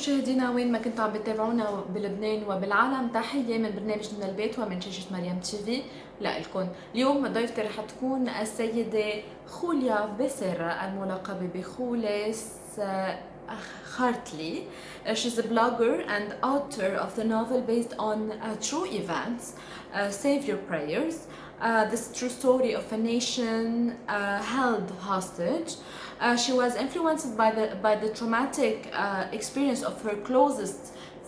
مشاهدينا وين ما كنتوا عم بتابعونا بلبنان وبالعالم، تحية من برنامج من البيت ومن شاشة مريم تي في لكم. اليوم ضيفتي رح تكون السيدة خوليا بيسيرا الملقبة بخولس Heartly. She's a blogger and author of the novel based on true events, Save Your Prayers. This true story of a nation held hostage. She was influenced by the traumatic experience of her closest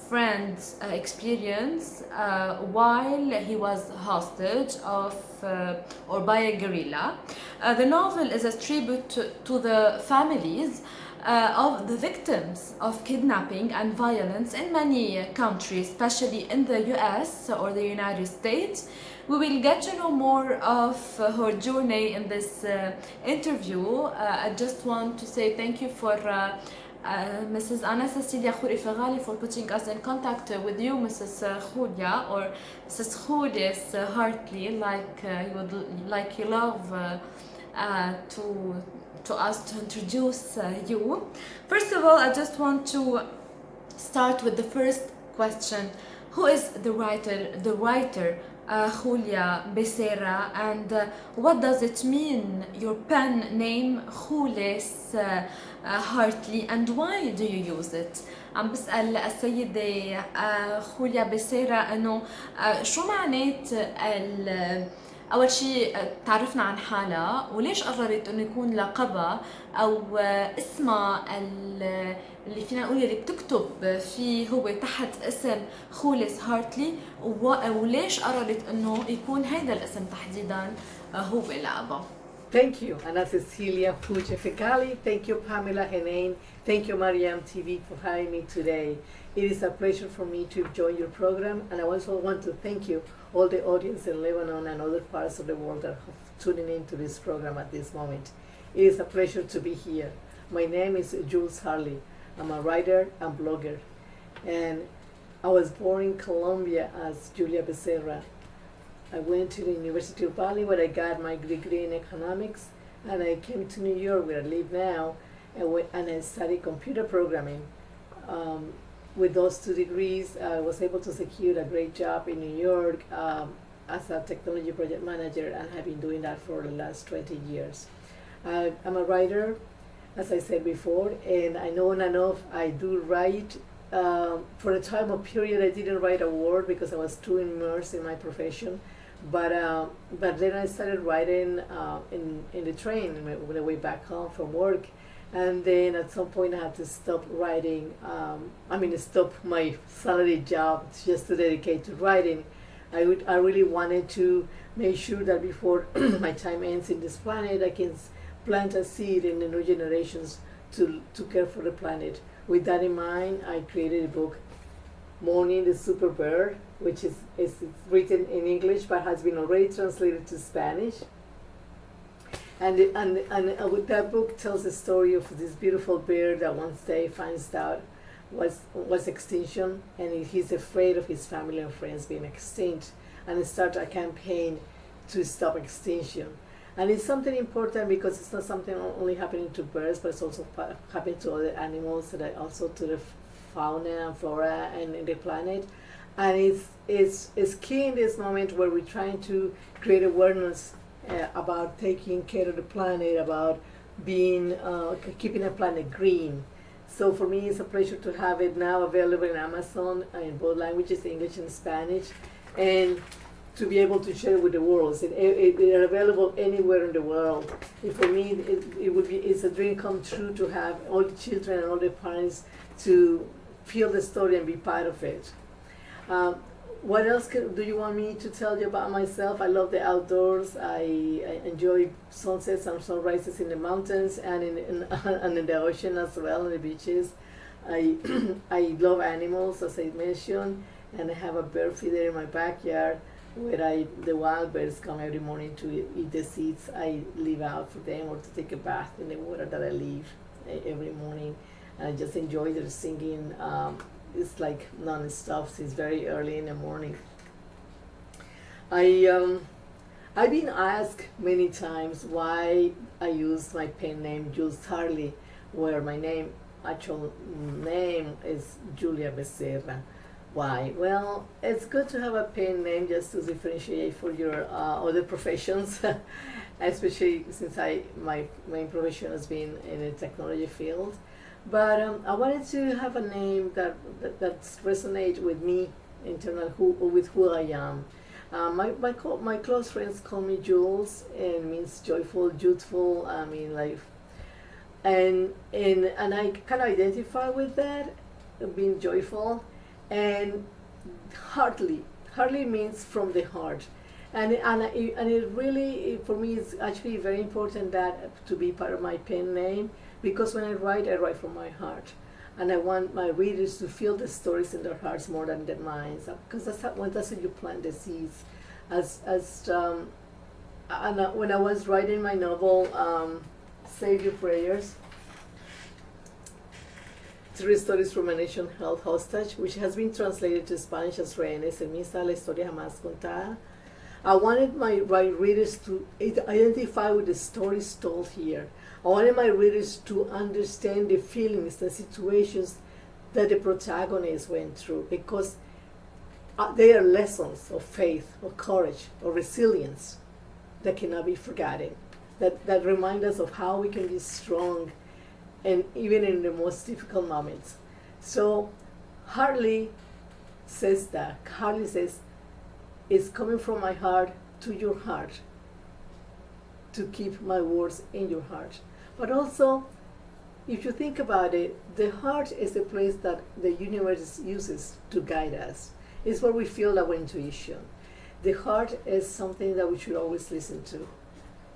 friend's experience while he was hostage of or by a guerrilla. The novel is a tribute to the families of the victims of kidnapping and violence in many countries, especially in the US or the United States. We will get to know more of her journey in this interview. I just want to say thank you for Mrs. Anna Cecilia Feghali for putting us in contact with you, Mrs. Julia, or Mrs. Jules Heartly, like you love to us to introduce you. First of all, I just want to start with the first question. Who is the writer Julia Becerra, and what does it mean, your pen name Jules Heartly, and why do you use it? عم بسأل السيدة خوليا بيسيرا انه شو معنات اول شيء تعرفنا عن حالها وليش قررت انه يكون لقبها او اسمها اللي فينا نقول اللي بتكتب فيه هو تحت اسم خولس هارتلي، وليش قررت انه يكون هذا الاسم تحديدا هو لقبها. Thank you, Anna Cecilia Feghali. Thank you, Pamela, Heneine. Thank you, Mariam TV, for having me today. It is a pleasure for me to join your program, and I also want to thank you, all the audience in Lebanon and other parts of the world that are tuning into this program at this moment. It is a pleasure to be here. My name is Jules Heartly. I'm a writer and blogger, and I was born in Colombia as Julia Becerra. I went to the University of Bali where I got my degree in economics, and I came to New York where I live now, and I studied computer programming. With those two degrees, I was able to secure a great job in New York as a technology project manager, and have been doing that for the last 20 years. I'm a writer, as I said before, and I know on and off I do write. For a time or period, I didn't write a word because I was too immersed in my profession. But then I started writing in the train on the way back home from work. And then at some point I had to stop writing, stop my salary job just to dedicate to writing. I really wanted to make sure that before my time ends in this planet, I can plant a seed in the new generations to care for the planet. With that in mind, I created a book, Morning the Super Bird, which is written in English but has been already translated to Spanish. And with that book tells the story of this beautiful bird that one day finds out was extinction, and he's afraid of his family and friends being extinct, and starts a campaign to stop extinction. And it's something important because it's not something only happening to birds, but it's also happening to other animals, and also to the fauna and flora and the planet. And it's key in this moment where we're trying to create awareness about taking care of the planet, about being keeping the planet green. So for me, it's a pleasure to have it now available in Amazon in both languages, English and Spanish, and to be able to share it with the world. They're available anywhere in the world. And for me, it's a dream come true to have all the children and all the parents to feel the story and be part of it. What else do you want me to tell you about myself? I love the outdoors. I enjoy sunsets and sunrises in the mountains and in the ocean as well, on the beaches. I love animals, as I mentioned, and I have a bird feeder in my backyard where the wild birds come every morning to eat the seeds I leave out for them, or to take a bath in the water that I leave every morning. And I just enjoy their singing. It's like non-stop since very early in the morning. I've been asked many times why I use my pen name Jules Heartly, where my name actual name is Julia Becerra. Why? Well, it's good to have a pen name just to differentiate for your other professions, especially since my main profession has been in the technology field. But I wanted to have a name that resonates with me internally, with who I am. My close friends call me Jules, and means joyful, youthful. I mean, like, and I kind of identify with that, being joyful, and heartly. Heartly means from the heart, and it really, for me, it's actually very important that to be part of my pen name, because when I write from my heart, and I want my readers to feel the stories in their hearts more than their minds, because that's how you plant the seeds. When I was writing my novel, Save Your Prayers, 3 stories from a nation held hostage, which has been translated to Spanish as Rehenes, it means la historia jamás contada. I wanted my readers to identify with the stories told here. I wanted my readers to understand the feelings, the situations that the protagonists went through, because they are lessons of faith, of courage, of resilience that cannot be forgotten, that remind us of how we can be strong, and even in the most difficult moments. So Heartly says that. Heartly says, it's coming from my heart to your heart, to keep my words in your heart. But also, if you think about it, the heart is the place that the universe uses to guide us. It's where we feel our intuition. The heart is something that we should always listen to.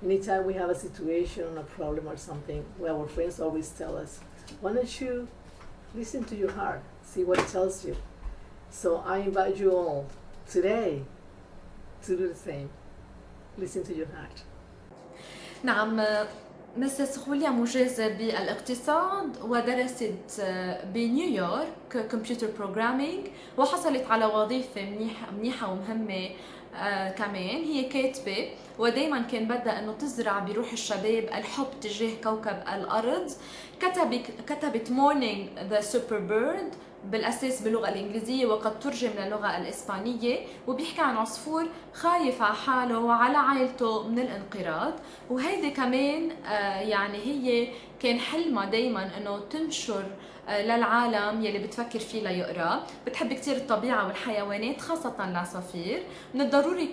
Anytime we have a situation, a problem or something, well, our friends always tell us, why don't you listen to your heart, see what it tells you. So I invite you all today to do the same. Listen to your heart. نعم. مسز خوليا مجازة بالاقتصاد ودرست بنيويورك كمبيوتر بروجرامينج، وحصلت على وظيفة منيحة ومهمة. كمان هي كاتبة، ودايما كان بدها انه تزرع بروح الشباب الحب تجاه كوكب الارض. كتبت مورنينج ذا سوبر بيرد بالاساس باللغه الانجليزيه وقد ترجم للغه الاسبانيه، وبيحكي عن عصفور خايف على حاله وعلى عائلته من الانقراض. وهيدي كمان يعني هي كان حلمها دايما انه تنشر للعالم يلي بتفكر فيه ليقرا. بتحب كتير الطبيعه والحيوانات، خاصه العصافير. من الضروري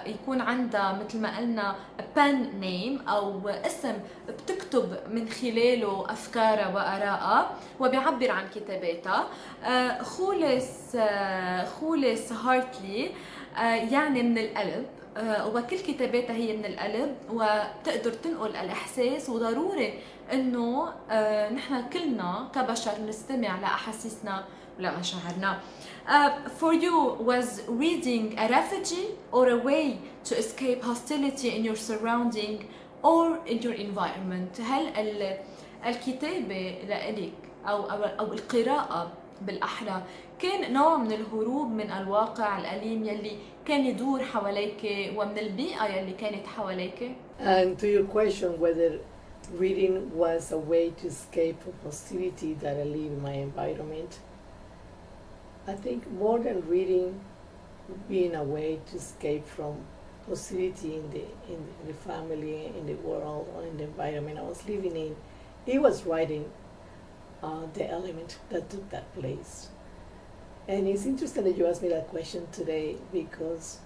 يكون عندها مثل ما قلنا بن نيم او اسم بتكتب من خلاله افكارها وارائها وبيعبر عن كتاباتها. خولس هارتلي يعني من القلب، وكل كتاباتها هي من القلب وبتقدر تنقل الإحساس. وضروري إنه نحن كلنا كبشر نستمع لأحاسيسنا ولمشاعرنا. For you, was reading a refugee or a way to escape hostility in your surrounding or in your environment؟ هل الكتابة لإلك أو القراءة بالأحرى كان نوع من الهروب من الواقع الأليم يلي كان يدور حواليك ومن البيئة يلي كانت حواليك؟ And to your question whether reading was a way to escape from hostility that I live in my environment, I think more than reading being a way to escape from hostility in the family, in the world, or in the environment I was living in, it was writing the element that took that place. And it's interesting that you asked me that question today, because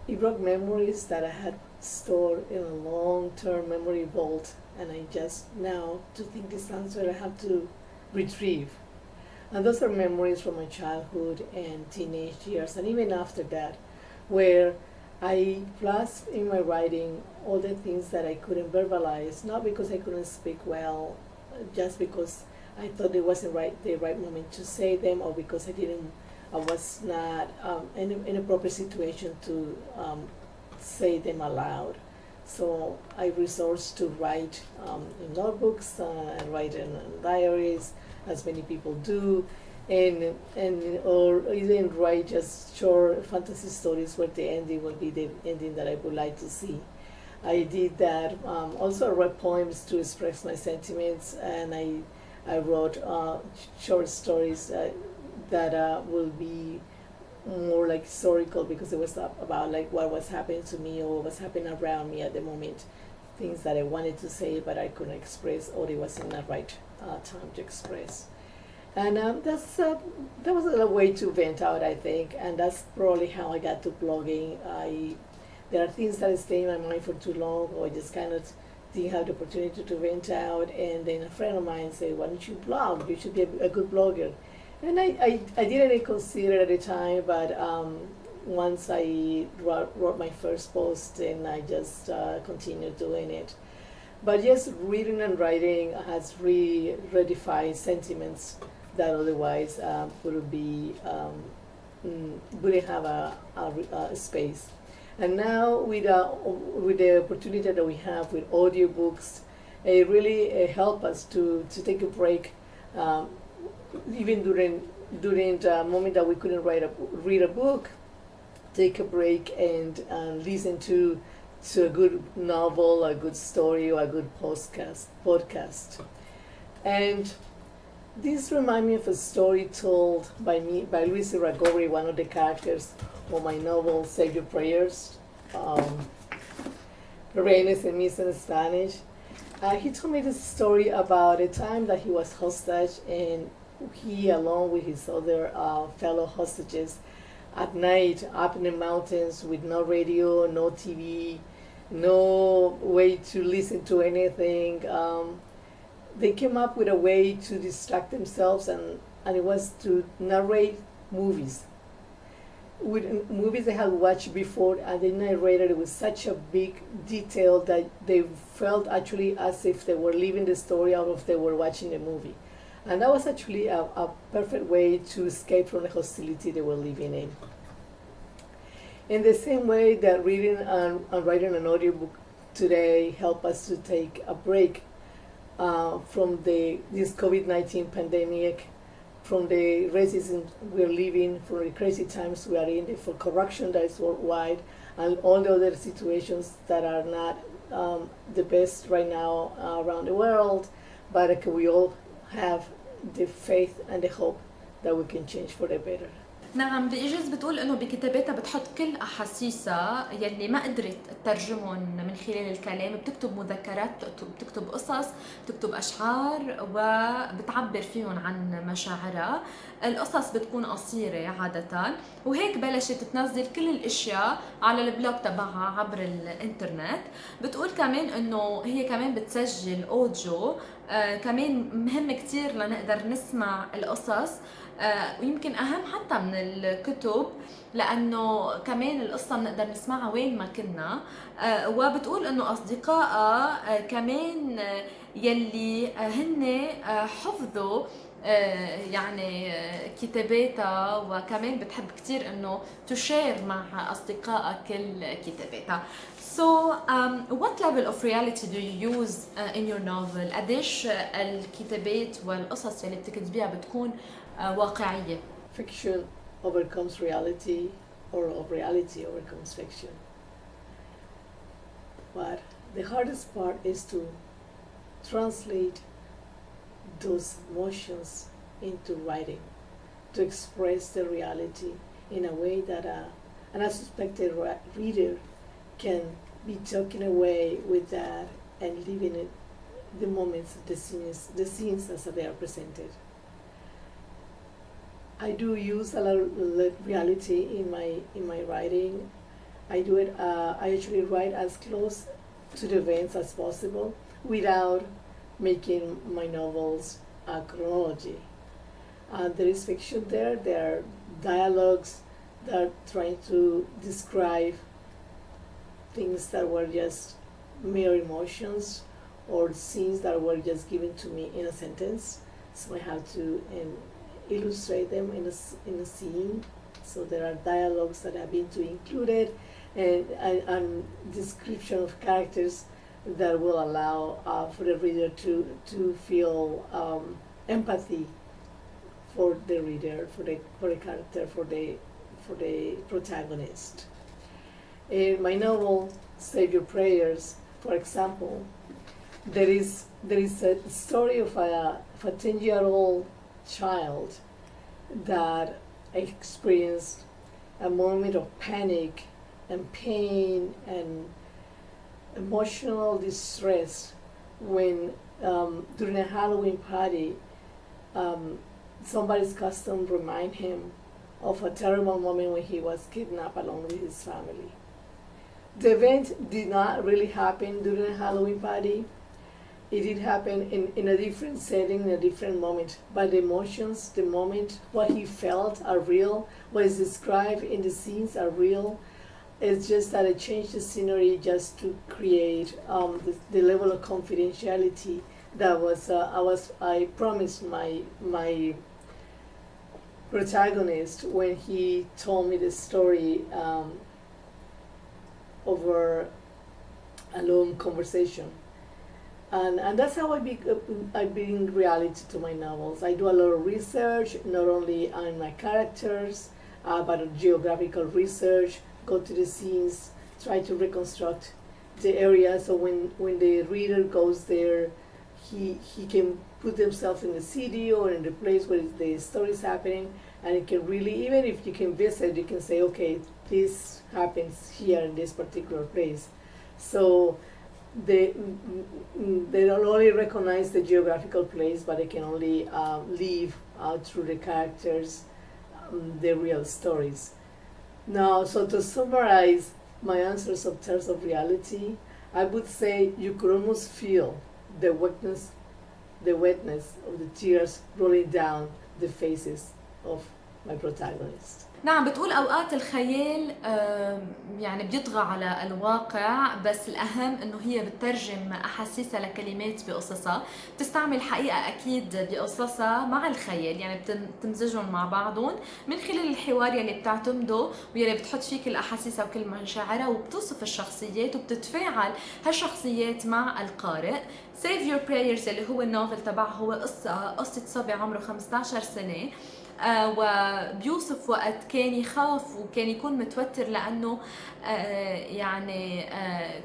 it brought memories that I had stored in a long-term memory vault, and I just now, to think this answer, I have to retrieve. And those are memories from my childhood and teenage years, and even after that, where I flashed in my writing all the things that I couldn't verbalize, not because I couldn't speak well, just because I thought it wasn't the right moment to say them, or because I was not in a proper situation to say them aloud. So I resourced to write in notebooks and write in diaries, as many people do, or even write just short fantasy stories where the ending will be the ending that I would like to see. I did that. Also, I wrote poems to express my sentiments, and I wrote short stories that will be more like historical because it was about like what was happening to me or what was happening around me at the moment, things that I wanted to say but I couldn't express or it wasn't the right time to express. And that was a way to vent out, I think, and that's probably how I got to blogging. There are things that stay in my mind for too long, or I just kind of didn't have the opportunity to vent out. And then a friend of mine said, "Why don't you blog? You should be a good blogger." And I didn't consider at the time, but once I wrote my first post, and I just continued doing it. But yes, reading and writing has really redefined sentiments that otherwise wouldn't have a space. And now with the opportunity that we have with audiobooks, it really help us to take a break, even during the moment that we couldn't read a book, take a break and listen to a good novel, a good story, or a good podcast. And this reminds me of a story told by Luis Iragorri, one of the characters of my novel Save Your Prayers, Reines en Misa in Spanish. He told me this story about a time that he was hostage, and he, along with his other fellow hostages, at night up in the mountains with no radio, no TV, no way to listen to anything. They came up with a way to distract themselves, and it was to narrate movies. With movies they had watched before, and they narrated it with such a big detail that they felt actually as if they were living the story out of they were watching the movie. And that was actually a perfect way to escape from the hostility they were living in. In the same way that reading and writing an audiobook today help us to take a break from this COVID-19 pandemic, from the racism we're living, from the crazy times we are in, for corruption that is worldwide, and all the other situations that are not the best right now around the world, but we all have the faith and the hope that we can change for the better. نعم، بإيجاز بتقول إنه بكتاباتها بتحط كل أحاسيسها يلي ما قدرت تترجمهم من خلال الكلام، بتكتب مذكرات، بتكتب قصص، بتكتب أشعار وبتعبر فيهم عن مشاعرها. القصص بتكون قصيرة عادة، وهيك بلشت تنزل كل الاشياء على البلوج تبعها عبر الانترنت. بتقول كمان انه هي كمان بتسجل اوديو، كمان مهم كتير لنقدر نسمع القصص، ويمكن اهم حتى من الكتب، لانه كمان القصة بنقدر نسمعها وين ما كنا. وبتقول انه اصدقائها كمان يلي هن حفظوا يعني كتاباتها، وكمان بتحب كتير انه تشير مع اصدقائها كل كتاباتها. So, what level of reality do you use in your novel? قديش الكتابات والقصص اللي بتكتبيها بتكون واقعية؟ Fiction overcomes reality, or reality overcomes fiction. But the hardest part is to translate those emotions into writing, to express the reality in a way that an unsuspected reader can be taken away with that and living it, the moments, the scenes as they are presented. I do use a lot of reality in my writing. I do it. I actually write as close to the events as possible without making my novels a chronology. There is fiction there. There are dialogues that are trying to describe things that were just mere emotions, or scenes that were just given to me in a sentence. So I have to illustrate them in a scene. So there are dialogues that have been included, and description of characters that will allow for the reader to feel empathy for the reader, for the character, for the protagonist. My novel Save Your Prayers, for example, there is a story of a 10-year-old child that experienced a moment of panic and pain and emotional distress when during a Halloween party, somebody's custom remind him of a terrible moment when he was kidnapped along with his family. The event did not really happen during a Halloween party. It did happen in a different setting, in a different moment. But the emotions, the moment, what he felt are real. What is described in the scenes are real. It's just that I changed the scenery just to create the level of confidentiality that I promised my protagonist when he told me the story over a long conversation. And that's how I bring reality to my novels. I do a lot of research, not only on my characters, but geographical research, go to the scenes, try to reconstruct the area, so when the reader goes there, he can put himself in the city or in the place where the story is happening, and it can really, even if you can visit, you can say, okay, this happens here in this particular place. So they don't only recognize the geographical place, but they can only live out through the characters, the real stories. Now, so to summarize my answers in terms of reality, I would say you could almost feel the wetness of the tears rolling down the faces of my protagonists. نعم، بتقول أوقات الخيال يعني بيطغى على الواقع، بس الأهم إنه هي بتترجم أحاسيسها لكلمات بقصصها، بتستعمل حقيقة أكيد بقصصها مع الخيال، يعني بتمزجهم مع بعضهم من خلال الحوار يلي بتعتمده ويلي بتحط فيك الأحاسيسها وكل مشاعرها، وبتوصف الشخصيات وبتتفاعل هالشخصيات مع القارئ. Save Your Prayers اللي هو النوفل تبعه هو قصة صبي عمره 15 سنة، وبيوصف وقت كان يخاف وكان يكون متوتر لأنه يعني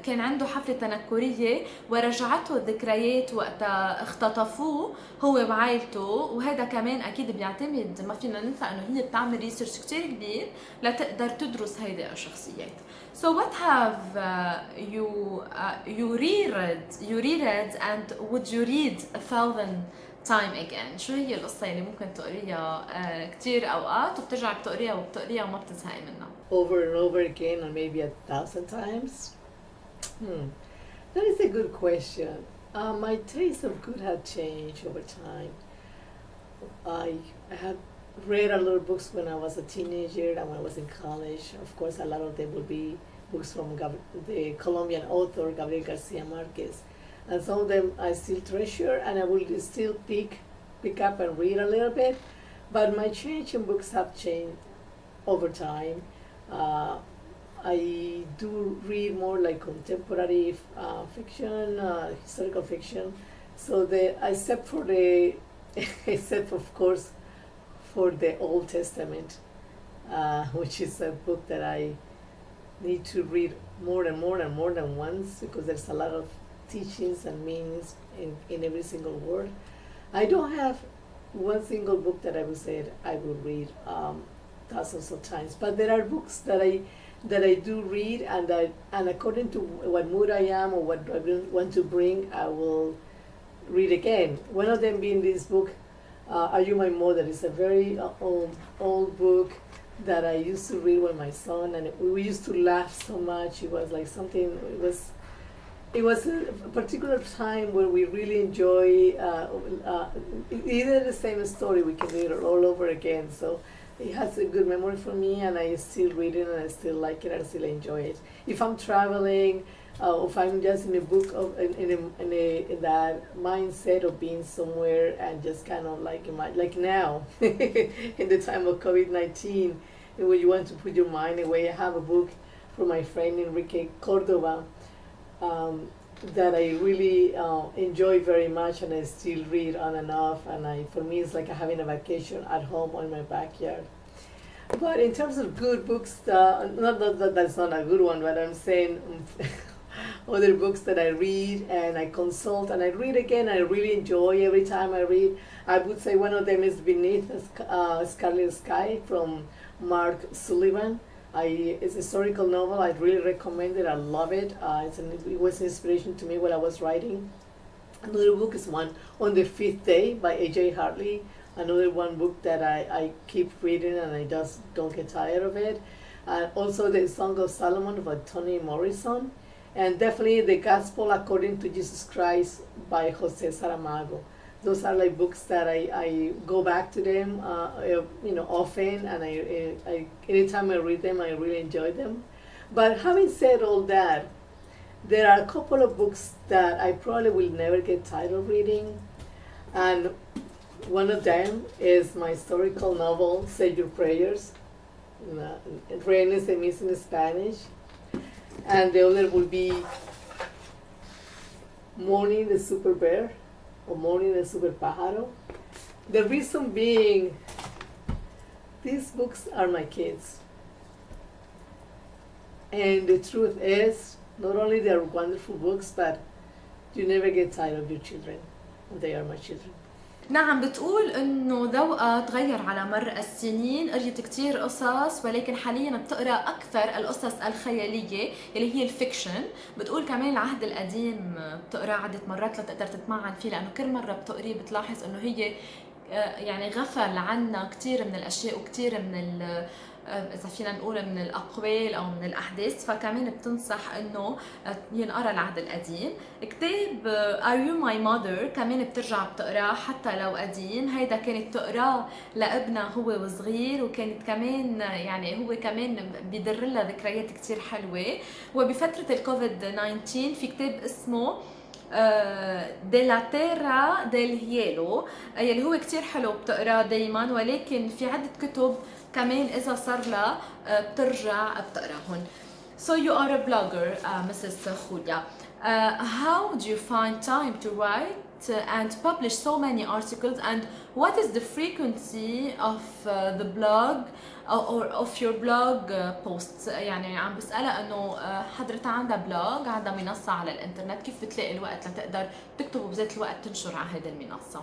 كان عنده حفلة تنكرية ورجعته الذكريات وقت اختطفوه هو وعائلته، وهذا كمان أكيد بيعتمد، ما فينا ننسى أنه هي بتعمل ريسيرش كتير كبير لتقدر تدرس هيدا الشخصيات. So what have you reread and would you read 1,000 time again؟ شو هي القصة اللي ممكن تقريها كتير أوقات وبترجع بتقريها وما بتزهقي منها؟ Over and over again, or maybe 1,000 times? That is a good question. My taste of good have changed over time. I have read a lot of books when I was a teenager and when I was in college. Of course, a lot of them will be books from the Colombian author Gabriel Garcia Marquez. And some of them I still treasure, and I will still pick up and read a little bit. But my change in books have changed over time. I do read more like contemporary fiction, historical fiction. So except of course for the Old Testament, which is a book that I need to read more than once, because there's a lot of teachings and meanings in every single word. I don't have one single book that I would say I will read thousands of times, but there are books that I do read, and according to what mood I am or what I want to bring, I will read again. One of them being this book, Are You My Mother? It's a very old book that I used to read with my son, and we used to laugh so much. It was like something. It was a particular time where we really enjoy either the same story, we can read it all over again. So it has a good memory for me, and I still read it, and I still like it, and I still enjoy it. If I'm traveling, or if I'm just in a book in that mindset of being somewhere and just kind of like now, in the time of COVID-19, when you want to put your mind away, I have a book from my friend Enrique Cordova, that I really enjoy very much, and I still read on and off, and for me it's like having a vacation at home or in my backyard. But in terms of good books, not that that's not a good one, but I'm saying other books that I read and I consult and I read again. I really enjoy every time I read. I would say one of them is Beneath a Scarlet Sky from Mark Sullivan. It's a historical novel. I really recommend it. I love it. It was an inspiration to me when I was writing. Another book is one On the Fifth Day by A.J. Heartley. Another one book that I keep reading and I just don't get tired of it. Also the Song of Solomon by Toni Morrison. And definitely The Gospel According to Jesus Christ by Jose Saramago. Those are like books that I go back to them, often, and I anytime I read them, I really enjoy them. But having said all that, there are a couple of books that I probably will never get tired of reading, and one of them is my historical novel, Say Your Prayers. Rehenes se mis in Spanish, and the other will be Mourning the Super Bear, or Mourning the Super Pájaro. The reason being, these books are my kids. And the truth is, not only they are wonderful books, but you never get tired of your children. And they are my children. نعم، بتقول انه ذوقها تغير على مر السنين، قريت كتير قصص ولكن حاليا بتقرا اكثر القصص الخياليه اللي هي الفيكشن. بتقول كمان العهد القديم بتقرا عده مرات لتقدر تتمعن فيه، لانه كل مره بتقري بتلاحظ انه هي يعني غفل عنا كتير من الاشياء وكتير من إذا فينا نقول من الأقوال أو من الأحداث، فكمان بتنصح إنه ينقرأ العهد القديم. كتاب Are You My Mother كمان بترجع بتقراه حتى لو قديم. هيدا كانت تقراه لابنها هو وصغير، وكانت كمان يعني هو كمان بيدر لها ذكريات كتير حلوة. وبفترة الكوفيد 19 في كتاب اسمه ديلا تيرا ديل هيلو يلي هو كتير حلو بتقراه دايما، ولكن في عدة كتب كمان إذا صار لها بترجع بتقراهن. So you are a blogger, Mrs. Julia. How do you find time to write and publish so many articles, and what is the frequency of the blog or of your blog posts؟ يعني عم بسألها إنه حضرتها عندها بلوج، عندها منصة على الإنترنت، كيف بتلاقي الوقت لتقدر تكتب وبذات الوقت تنشر على هذه المنصة؟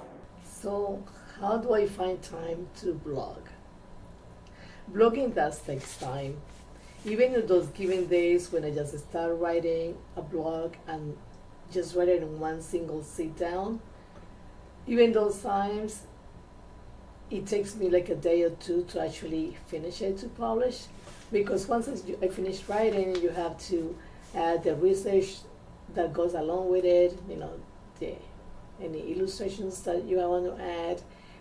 So how do I find time to blog? Blogging does takes time. Even in those given days when I just start writing a blog and just write it in one single sit down, even those times it takes me like a day or two to actually finish it to publish, because once I finish writing, you have to add the research that goes along with it, any illustrations that you want to add,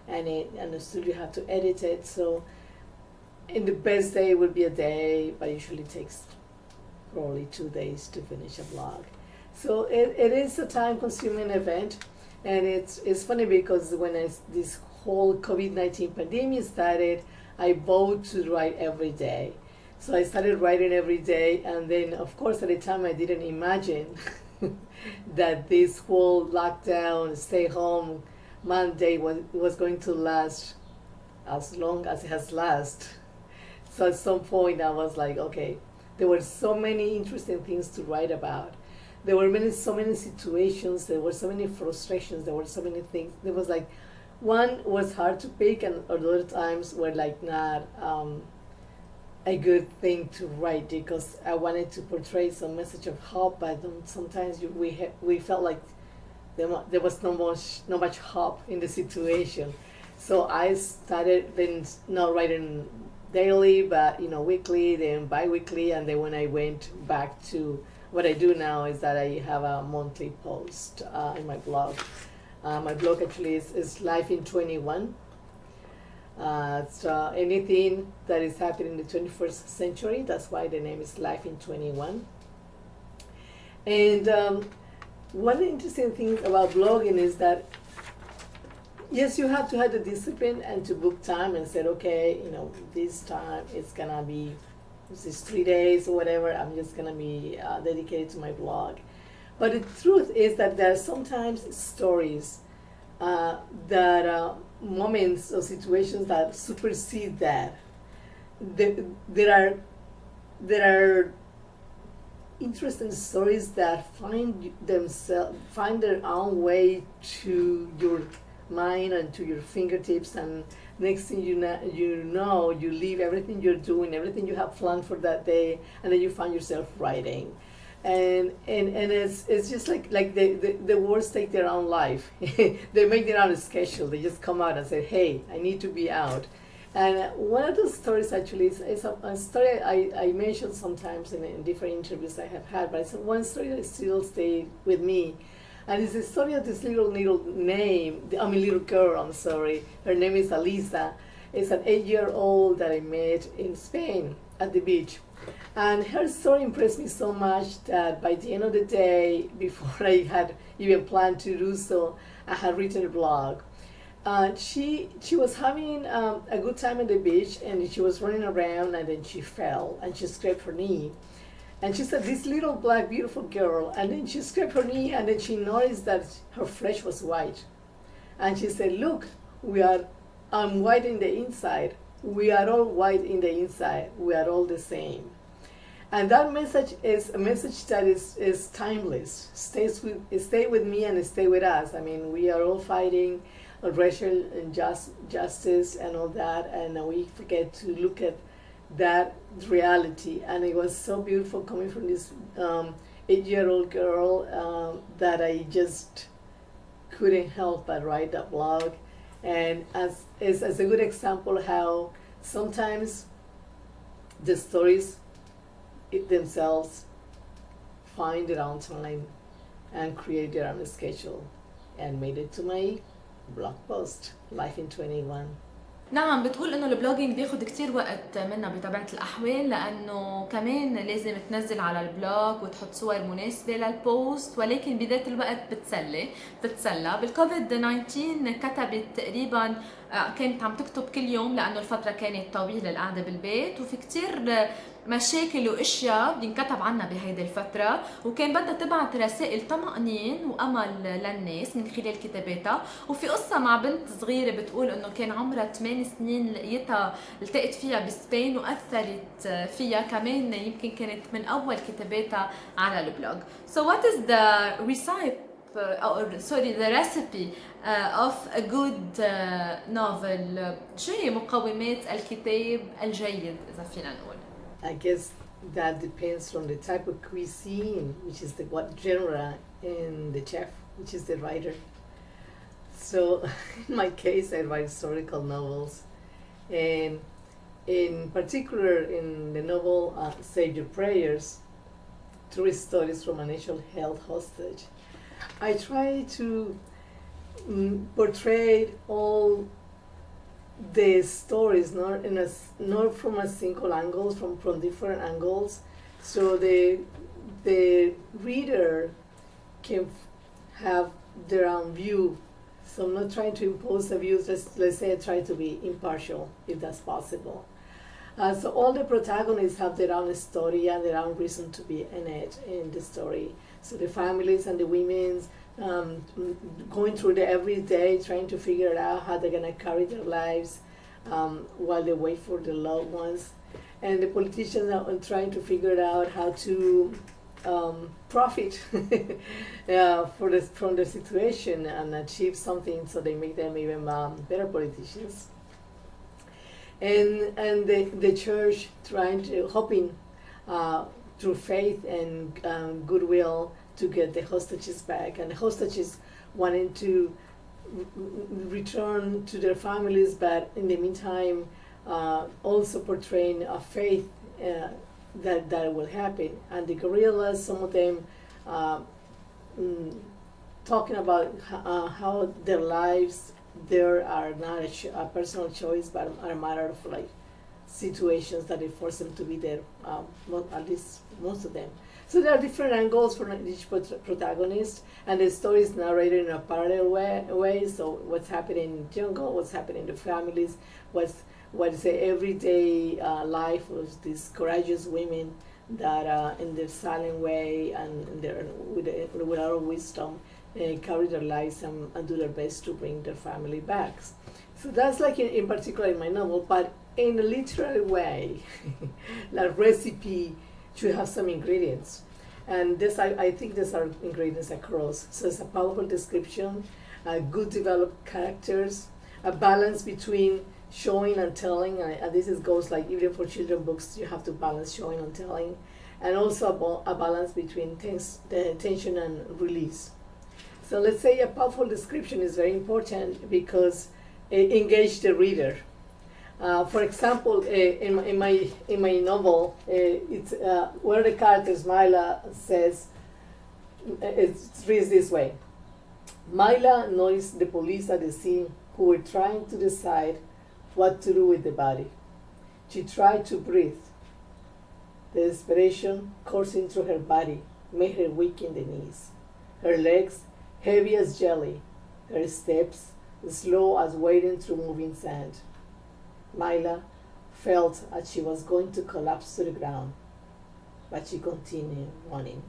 and still you have to edit it. So in the best day would be a day, but usually takes probably 2 days to finish a blog. So it is a time-consuming event, and it's funny because when this whole COVID-19 pandemic started, I vowed to write every day. So I started writing every day, and then of course at the time I didn't imagine that this whole lockdown, stay home mandate was going to last as long as it has lasted. So at some point I was like, okay, there were so many interesting things to write about. There were so many situations, there were so many frustrations, there were so many things. There was like, one was hard to pick, and other times were like not a good thing to write, because I wanted to portray some message of hope, but sometimes we felt like there was no much hope in the situation. So I started then not writing daily, but weekly, then bi-weekly, and then when I went back to what I do now is that I have a monthly post in my blog. My blog actually is Life in 21. So anything that is happening in the 21st century, that's why the name is Life in 21. And one interesting thing about blogging is that yes, you have to have the discipline and to book time and say, okay, this time it's gonna be, this is 3 days or whatever, I'm just gonna be dedicated to my blog. But the truth is that there are sometimes stories that moments or situations that supersede that. There are interesting stories that find their own way to your mind and to your fingertips, and next thing you leave everything you're doing, everything you have planned for that day, and then you find yourself writing. And it's just like the words take their own life. They make their own schedule. They just come out and say, hey, I need to be out. And one of those stories actually is a story I mentioned sometimes in different interviews I have had, but it's one story that still stayed with me. And it's the story of this little girl, I'm sorry. Her name is Alisa. It's an 8-year-old that I met in Spain at the beach. And her story impressed me so much that by the end of the day, before I had even planned to do so, I had written a blog. She was having a good time at the beach, and she was running around, and then she fell and she scraped her knee. And she said, this little black beautiful girl, and then she scraped her knee, and then she noticed that her flesh was white. And she said, look, I'm white in the inside. We are all white in the inside. We are all the same. And that message is a message that is timeless. Stay with me and stay with us. I mean, we are all fighting racial justice and all that, and we forget to look at that reality. And it was so beautiful coming from this 8-year-old girl that I just couldn't help but write that blog. And as a good example how sometimes the stories themselves find their own time and create their own schedule, and made it to my blog post, Life in 21. نعم، بتقول انه البلوجينج بياخد كتير وقت منا بطبيعة الأحوال، لأنه كمان لازم تنزل على البلوج وتحط صور مناسبة للبوست، ولكن بذات الوقت بتتسلى. بالكوفيد 19 كتبت تقريبا كانت عم تكتب كل يوم لأنه الفترة كانت طويلة القعدة بالبيت، وفي كتير مشاكل واشياء بينكتب عنها بهيدي الفترة، وكان بدها تبعت رسائل طمأنين وأمل للناس من خلال كتاباتها. وفي قصة مع بنت صغيرة بتقول انه كان عمرها 8 سنين لقيتها التقت فيها بسبين وأثرت فيها كمان، يمكن كانت من أول كتاباتها على البلوج. So what is the the recipe of a good novel? شو هي مقومات الكتاب الجيد إذا فينا نقول؟ I guess that depends from the type of cuisine, which is what genre, and the chef, which is the writer. So in my case, I write historical novels, and in particular in the novel Save Your Prayers, true stories from a national health hostage, I try to portray all the stories not from a single angle, from different angles, so the reader can have their own view. So I'm not trying to impose a view. Let's say I try to be impartial, if that's possible. So all the protagonists have their own story and their own reason to be in the story. So the families and the women's going through the everyday, trying to figure out how they're going to carry their lives while they wait for their loved ones. And the politicians are trying to figure out how to profit from the situation and achieve something, so they make them even better politicians. And the church hoping through faith and goodwill to get the hostages back, and the hostages wanting to return to their families, but in the meantime also portraying a faith that will happen. And the guerrillas, some of them talking about how their lives there are not a personal choice, but are a matter of like situations that they force them to be there, at least most of them. So there are different angles for each protagonist, and the story is narrated in a parallel way. So what's happening in the jungle, what's happening in the families, what's the everyday life of these courageous women that in their silent way and with a lot of wisdom carry their lives and do their best to bring their family back. So that's like in particular in my novel, but in a literary way, like recipe should have some ingredients. And this, I think these are ingredients across. So it's a powerful description, good developed characters, a balance between showing and telling, and this goes like even for children books, you have to balance showing and telling, and also a balance between the tension and release. So let's say a powerful description is very important because it engages the reader. For example, in my novel, it's one of the characters, Myla, says, it reads this way: Myla noticed the police at the scene who were trying to decide what to do with the body. She tried to breathe. The desperation coursing through her body made her weak in the knees. Her legs heavy as jelly, her steps slow as wading through moving sand. Myla felt as she was going to collapse to the ground, but she continued running.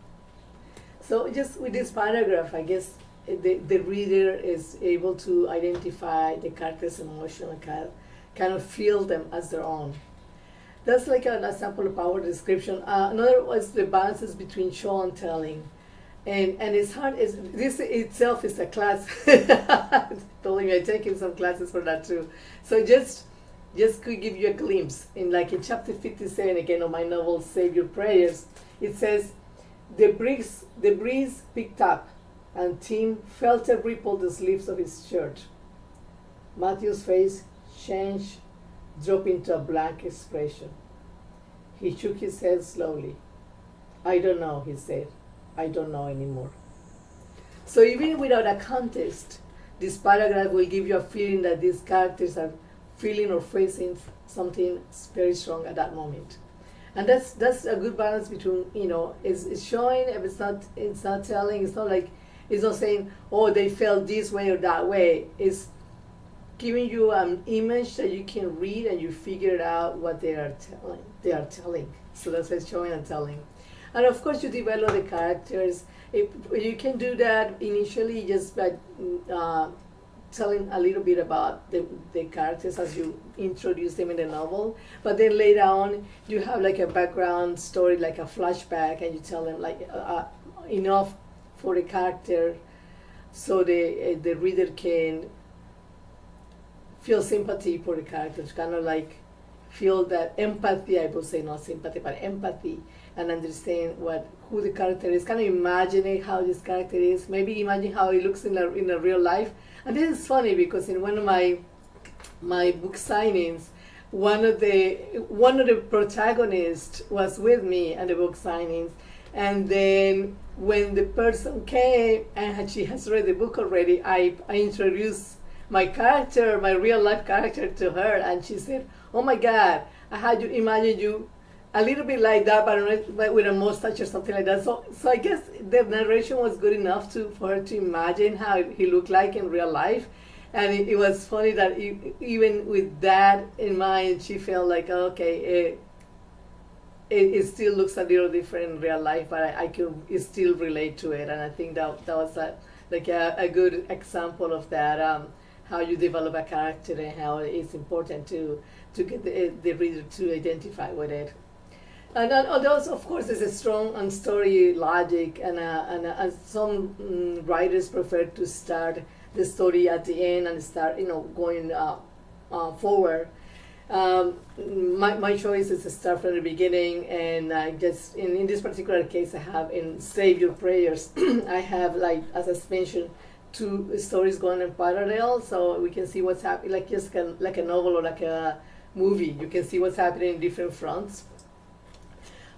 So just with this paragraph, I guess the reader is able to identify the character's emotion and kind of feel them as their own. That's like an example of power description. Another was the balances between show and telling. And it's hard, this itself is a class. Told me I'm taking some classes for that too. So just could give you a glimpse. In chapter 57 again of my novel, Save Your Prayers, it says, the breeze picked up and Tim felt a ripple the sleeves of his shirt. Matthew's face changed, dropping into a blank expression. He shook his head slowly. I don't know, he said. I don't know anymore. So even without a context, this paragraph will give you a feeling that these characters are feeling or facing something very strong at that moment. And that's a good balance between, it's showing, if it's not telling, it's not saying, oh, they felt this way or that way. It's giving you an image that you can read and you figure out what they are telling. So that's why showing and telling. And of course, you develop the characters. You can do that initially just by telling a little bit about the characters as you introduce them in the novel. But then later on, you have like a background story, like a flashback, and you tell them enough for the character so the reader can feel sympathy for the characters, kind of like feel that empathy, I would say not sympathy, but empathy, and understand who the character is, kind of imagining how this character is, maybe imagine how he looks in a real life. And this is funny because in one of my book signings, one of the protagonists was with me at the book signings, and then when the person came and she has read the book already, I introduced my character, my real life character, to her, and she said, "Oh my God, I had you imagine you a little bit like that, but with a mustache or something like that." So I guess the narration was good enough for her to imagine how he looked like in real life. And it was funny that even with that in mind, she felt like, okay, it still looks a little different in real life, but I could still relate to it. And I think that was a good example of that, how you develop a character and how it's important to get the reader to identify with it. And also, of course, there's a strong and story logic, and some writers prefer to start the story at the end and start, going forward. My choice is to start from the beginning, and I just in this particular case, I have in Save Your Prayers, I have, like as I mentioned, two stories going in parallel, so we can see what's happening, like a novel or like a movie. You can see what's happening in different fronts.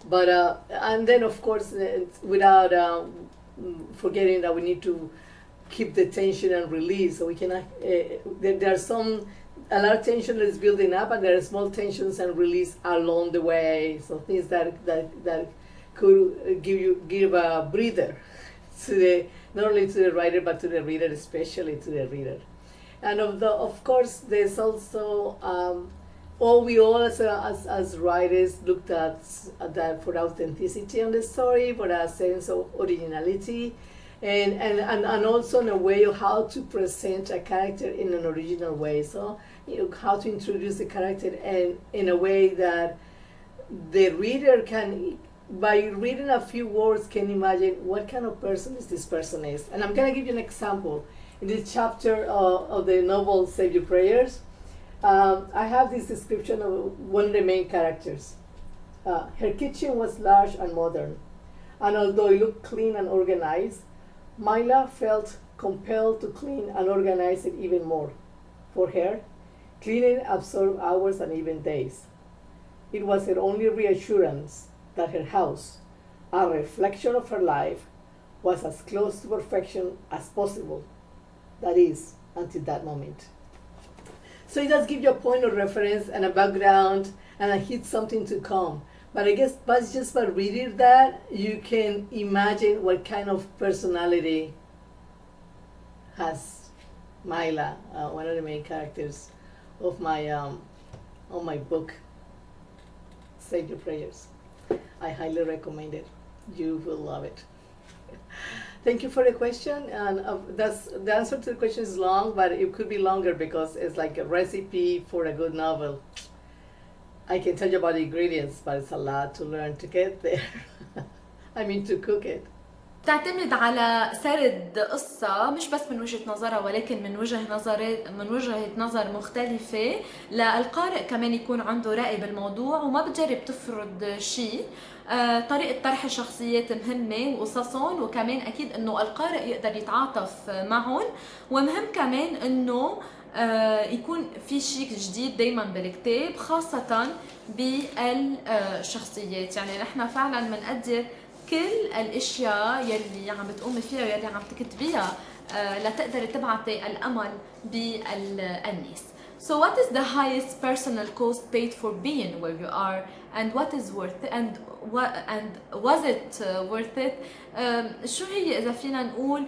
But and then of course, without forgetting that we need to keep the tension and release. So we cannot. There are a lot of tension that is building up, and there are small tensions and release along the way. So things that could give a breather to not only to the writer but to the reader, especially to the reader. And of course, there's also we all as writers looked at that for authenticity on the story, for a sense of originality, and also in a way of how to present a character in an original way. So how to introduce the character and in a way that the reader can by reading a few words can imagine what kind of person this person is. And I'm going to give you an example. In this chapter of the novel Save Your Prayers, I have this description of one of the main characters. Her kitchen was large and modern, and although it looked clean and organized, Myla felt compelled to clean and organize it even more. For her, cleaning absorbed hours and even days. It was her only reassurance that her house, a reflection of her life, was as close to perfection as possible. That is, until that moment. So it does give you a point of reference and a background and a hint something to come. But I guess just by reading that, you can imagine what kind of personality has Myla, one of the main characters of my book, Save Your Prayers. I highly recommend it. You will love it. Thank you for the question, and that's the answer to the question is long, but it could be longer because it's like a recipe for a good novel. I can tell you about the ingredients, but it's a lot to learn to get there. I mean to cook it. تعتمد على سرد قصة مش بس من وجهة نظرها ولكن من وجهة نظر مختلفة للقارئ كمان يكون عنده رأي بالموضوع وما بتجرب تفرض شيء. طريقة طرح الشخصيات مهمة وقصصهم، وكمان أكيد إنه القارئ يقدر يتعاطف معهم، ومهم كمان إنه يكون في شيء جديد دايما بالكتاب خاصة بالشخصيات. يعني نحن فعلا بنقدر كل الاشياء يلي عم بتقومي فيها ويلي عم تكتبيها لتقدري تبعتي الامل بالناس. So what is the highest personal cost paid for being where you are, and what is worth it, and was it worth it? شو هي إذا فينا نقول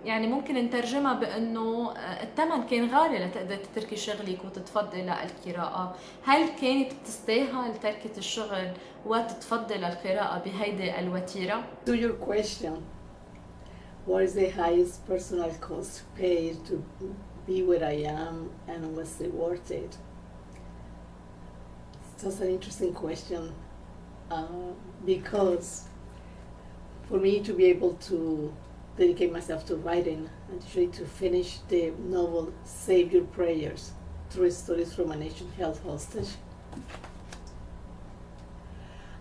يعني ممكن نترجمها بأنه الثمن كان غالي لتقدر تتركي شغلك وتتفضلي للقراءة. هل كانت تستاهل تركة الشغل وتتفضل القراءة بهيدي الوتيرة؟ To your question, what is the highest personal cost paid to be where I am, and was it worth it? It's just an interesting question because for me to be able to dedicate myself to writing and to finish the novel Save Your Prayers, True Stories from a Nation Held Hostage,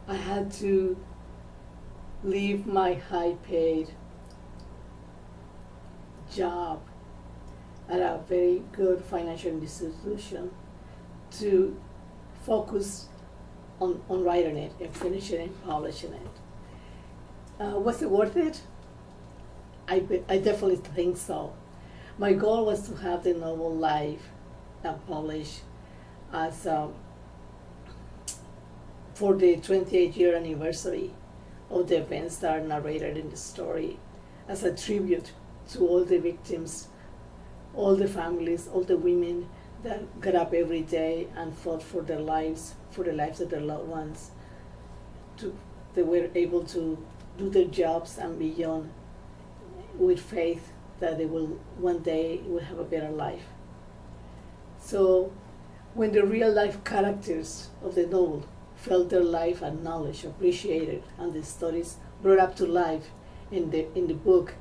I had to leave my high-paid job at a very good financial institution to focus on writing it and finishing and publishing it. Was it worth it? I definitely think so. My goal was to have the novel live and published as for the 28-year anniversary of the events that are narrated in the story, as a tribute to all the victims, all the families, all the women that got up every day and fought for their lives, for the lives of their loved ones. They were able to do their jobs and beyond, with faith that they will one day will have a better life. So when the real life characters of the novel felt their life acknowledged, appreciated, and the stories brought up to life in the book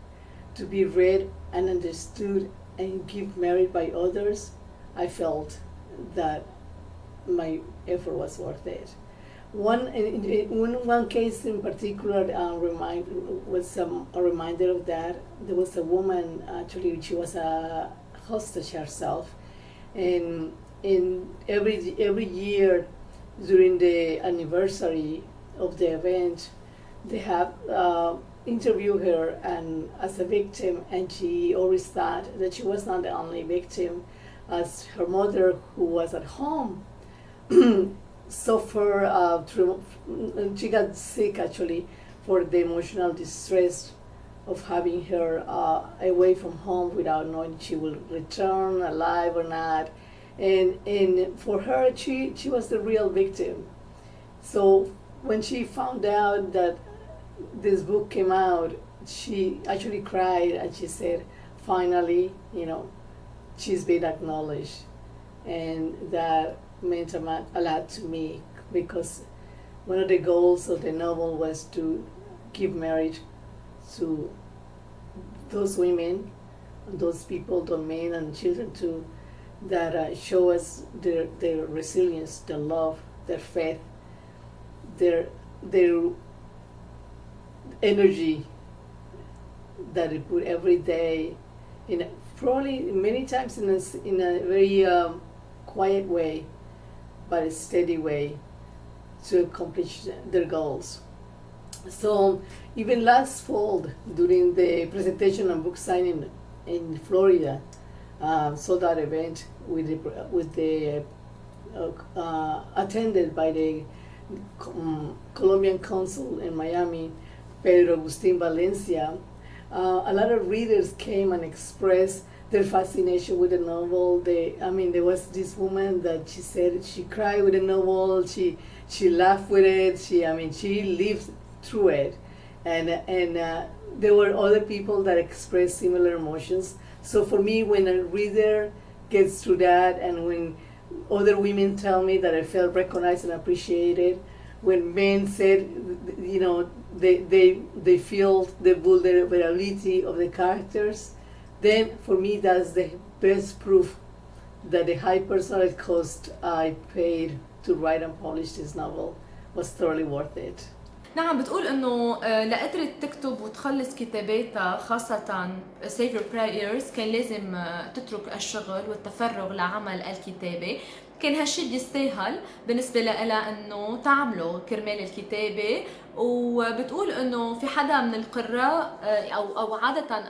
to be read and understood and give merit by others, I felt that my effort was worth it. One case in particular was a reminder of that. There was a woman, actually, she was a hostage herself, and every year during the anniversary of the event, they have interviewed her and as a victim, and she always thought that she was not the only victim, as her mother, who was at home, suffered she got sick actually for the emotional distress of having her away from home without knowing if she will return alive or not, and for her she was the real victim. So when she found out that this book came out, she actually cried and she said, finally, she's been acknowledged, and that meant a lot to me, because one of the goals of the novel was to give merit to those women, those people, those men and children too, that show us their resilience, their love, their faith, their energy that they put every day, probably many times in a very quiet way, but a steady way to accomplish their goals. So even last fall, during the presentation and book signing in Florida, sold out event with the attended by the Colombian consul in Miami, Pedro Agustin Valencia. A lot of readers came and expressed their fascination with the novel. There was this woman that she said she cried with the novel. She laughed with it. She lived through it, and there were other people that expressed similar emotions. So for me, when a reader gets through that, and when other women tell me that I felt recognized and appreciated, when men said, they feel the vulnerability of the characters, then for me that's the best proof that the high personal cost I paid to write and publish this novel was thoroughly worth it. نعم، بتقول انه لقدرت تكتب وتخلص كتاباتها خاصة Save Your Prayers كان لازم تترك الشغل والتفرغ لعمل الكتابة. كان هالشي يستاهل بالنسبة لها انه تعمله كرمال الكتابة. وبتقول انه في حدا من القراء او عادة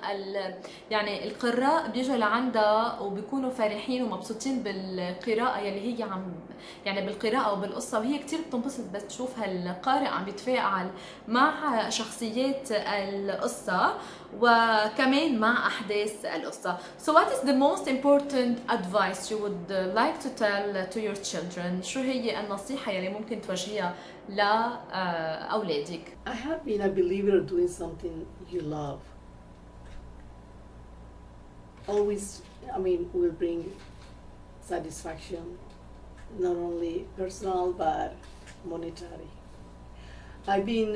يعني القراء بيجوا لعندها وبيكونوا فرحين ومبسوطين بالقراءة يلي هي يعني بالقراءة وبالقصة، وهي كتير بتنبسط بس تشوف هالقارئ عم بيتفاعل مع شخصيات القصة وكمان مع أحداث القصة. So what is the most important advice you would like to tell to your children? شو هي النصيحة يلي ممكن توجهيها لأولادك؟ I have been a believer of doing something you love. Always, will bring satisfaction, not only personal but monetary. I've been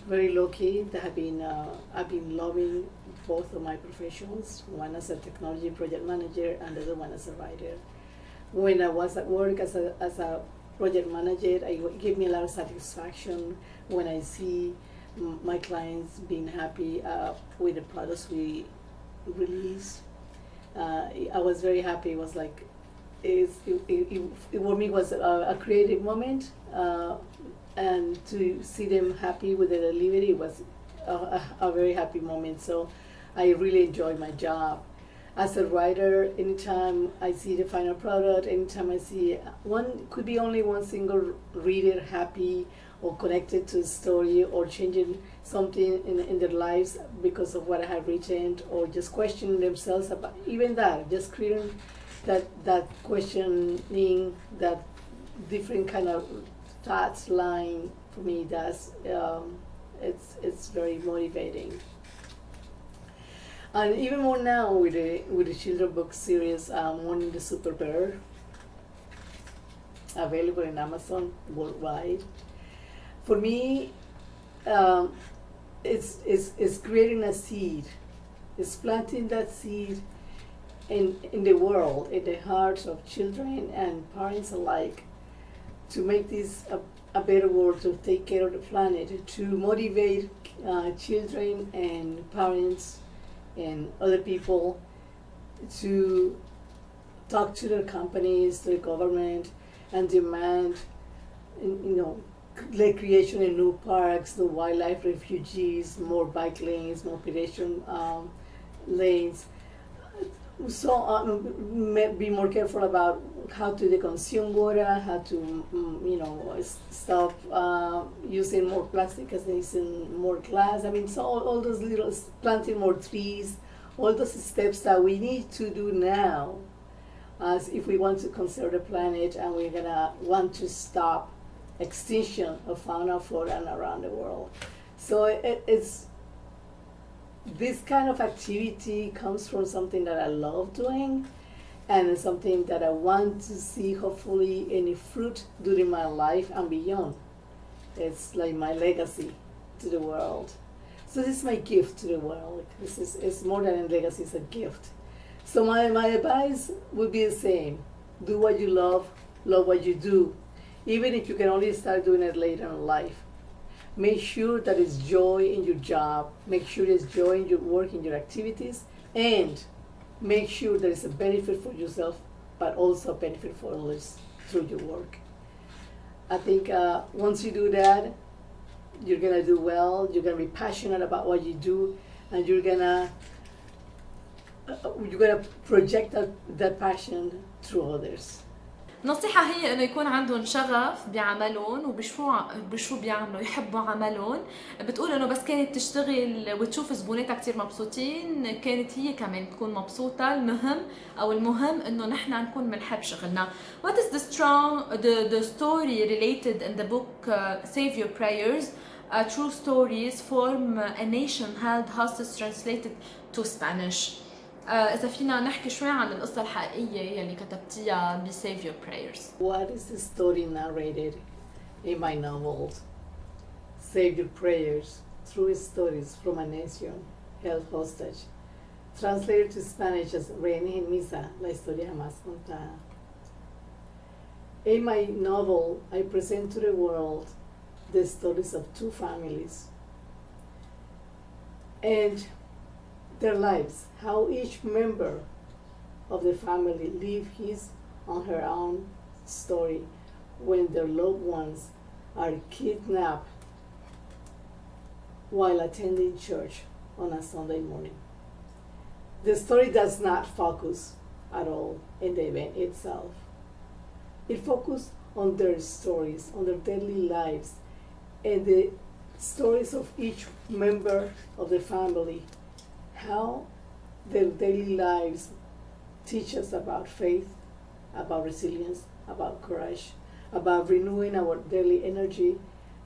very lucky that I've been loving both of my professions, one as a technology project manager and the other one as a writer. When I was at work as a project manager, it gave me a lot of satisfaction when I see my clients being happy with the products we release. I was very happy. It was like, it for me was a creative moment, and to see them happy with the delivery was a very happy moment. So I really enjoyed my job. As a writer, anytime I see the final product, anytime I see could be only one single reader happy or connected to the story or changing something in their lives because of what I have written, or just questioning themselves about even that, just creating that questioning, that different kind of thoughts line, for me, that's it's very motivating. And even more now with the children book series, Morning the Super Bear, available in Amazon worldwide. For me, it's creating a seed. It's planting that seed in the world, in the hearts of children and parents alike, to make this a better world, to take care of the planet, to motivate children and parents and other people to talk to their companies, to the government, and demand, the creation of new parks, the wildlife refuges, more bike lanes, more pedestrian lanes. So be more careful about how to consume water, how to stop using more plastic and using more glass. So all those little, planting more trees, all those steps that we need to do now, as if we want to conserve the planet and we're gonna want to stop extinction of fauna, flora, and around the world. So it's this kind of activity comes from something that I love doing, and it's something that I want to see hopefully any fruit during my life and beyond. It's like my legacy to the world. So this is my gift to the world. It's more than a legacy, it's a gift. So my advice would be the same. Do what you love what you do, even if you can only start doing it later in life. Make sure that there's joy in your job, make sure there's joy in your work, in your activities, and make sure there is a benefit for yourself, but also a benefit for others through your work. I think once you do that, you're gonna do well, you're gonna be passionate about what you do, and you're gonna project that passion through others. النصيحة هي إنه يكون عندهم شغف بعملهم وبشو بيعملوا، يحبوا عملهم. بتقول إنه بس كانت تشتغل وتشوف زبوناتها كتير مبسوطين كانت هي كمان تكون مبسوطة. المهم إنه نحن نكون بنحب شغلنا. What is the story related in the book Save Your Prayers? True stories form a nation held hostage translated to Spanish. إذا فينا نحكي شوي عن القصة الحقيقية اللي كتبتيها ب Save Your Prayers. What is the story narrated in my novel Save Your Prayers? True stories from a nation held hostage. Translated to Spanish as Reina en Misa, la historia más contada. In my novel, I present to the world the stories of two families and their lives, how each member of the family live his or her own story when their loved ones are kidnapped while attending church on a Sunday morning. The story does not focus at all in the event itself. It focuses on their stories, on their daily lives, and the stories of each member of the family, how their daily lives teach us about faith, about resilience, about courage, about renewing our daily energy,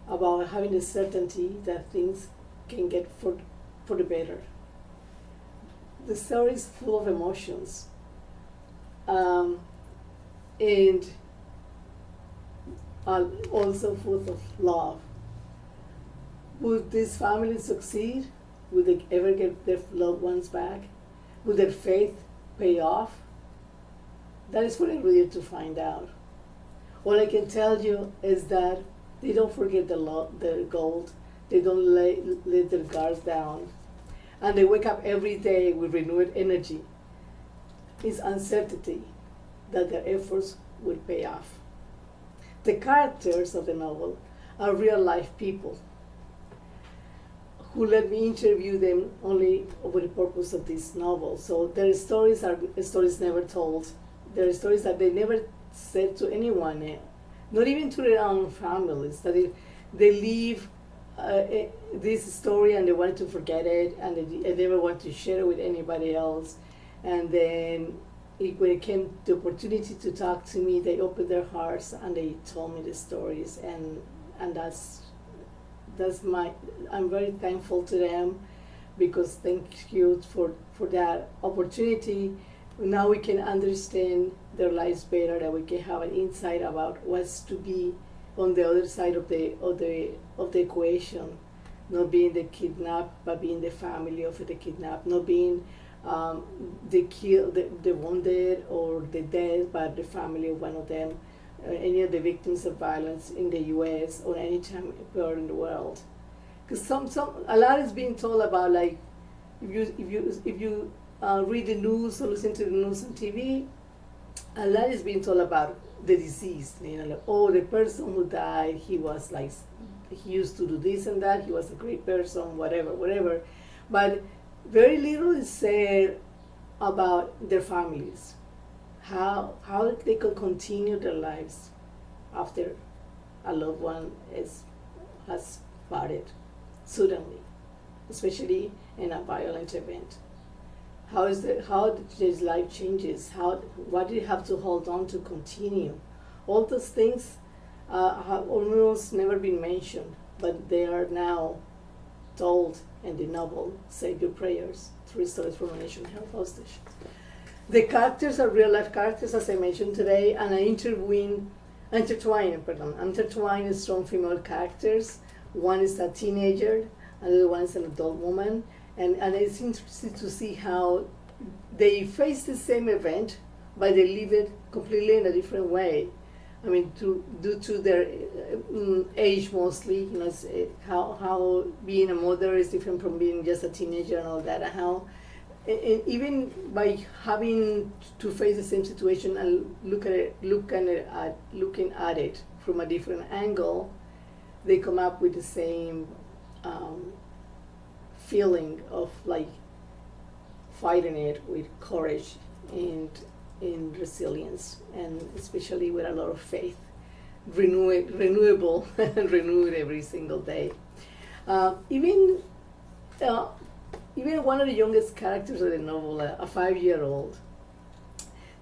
about having the certainty that things can get for the better. The story is full of emotions, and also full of love. Would this family succeed? Will they ever get their loved ones back? Will their faith pay off? That is for the reader to find out. All I can tell you is that they don't forget their gold. They don't let their guards down. And they wake up every day with renewed energy. It's uncertainty that their efforts will pay off. The characters of the novel are real life people who let me interview them only for the purpose of this novel. So their stories are stories never told. There are stories that they never said to anyone, not even to their own families, that they leave this story and they want to forget it and they never want to share it with anybody else. And then when it came the opportunity to talk to me, they opened their hearts and they told me the stories, and I'm very thankful to them, because thank you for that opportunity. Now we can understand their lives better, that we can have an insight about what's to be on the other side of the equation, not being the kidnapped, but being the family of the kidnapped, not being the wounded or the dead, but the family of one of them. Any of the victims of violence in the U.S. or any time in the world, because a lot is being told about, like, if you read the news or listen to the news on TV, a lot is being told about the disease. Like, oh, the person who died, he was like, he used to do this and that, he was a great person, whatever. But very little is said about their families. How they can continue their lives after a loved one has parted suddenly, especially in a violent event. How his life changes? What do you have to hold on to continue? All those things have almost never been mentioned, but they are now told in the novel Save Your Prayers, 3 stories from a nation held hostage. The characters are real life characters, as I mentioned today, and I'm interviewing intertwined strong female characters. One is a teenager, another one is an adult woman, and it's interesting to see how they face the same event, but they live it completely in a different way. I mean, due to their age mostly, you know, how being a mother is different from being just a teenager and all that, and how even by having to face the same situation and looking at it from a different angle, they come up with the same feeling of like fighting it with courage and in resilience, and especially with a lot of faith, renewable and renewed every single day. Even one of the youngest characters of the novel, a 5-year-old,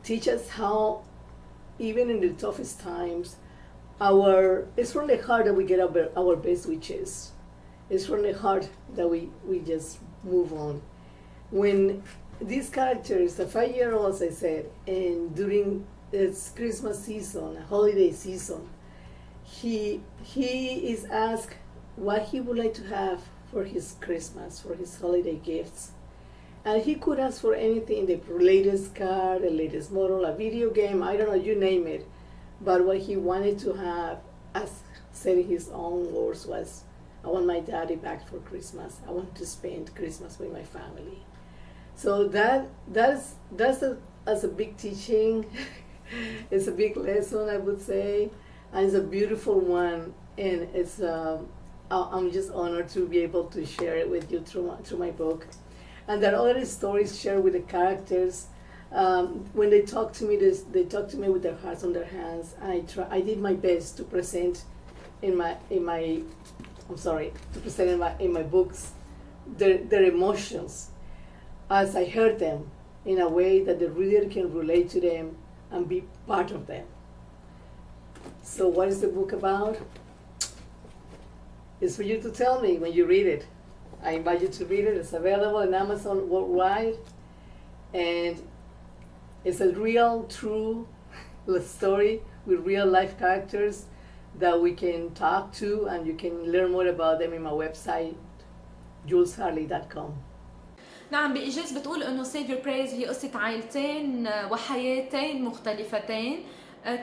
teaches how, even in the toughest times, it's from the heart that we get our best wishes. It's from the heart that we just move on. When these characters, the 5-year-old, as I said, and during its Christmas season, holiday season, he is asked what he would like to have for his Christmas, for his holiday gifts. And he could ask for anything, the latest car, the latest model, a video game, I don't know, you name it. But what he wanted to have, as said in his own words, was, I want my daddy back for Christmas. I want to spend Christmas with my family. So that's a big teaching. It's a big lesson, I would say, and it's a beautiful one. And it's I'm just honored to be able to share it with you through my book. And there are other stories shared with the characters. When they talk to me, they talk to me with their hearts on their hands. I did my best to present in my books their emotions as I heard them, in a way that the reader can relate to them and be part of them. So what is the book about? It's for you to tell me when you read it. I invite you to read it. It's available on Amazon worldwide. And it's a real, true story with real life characters that we can talk to, and you can learn more about them in my website, julesheartly.com. نعم، بإيجاز بتقول إنه Save Your Praise هي قصة عائلتين وحياتين مختلفتين.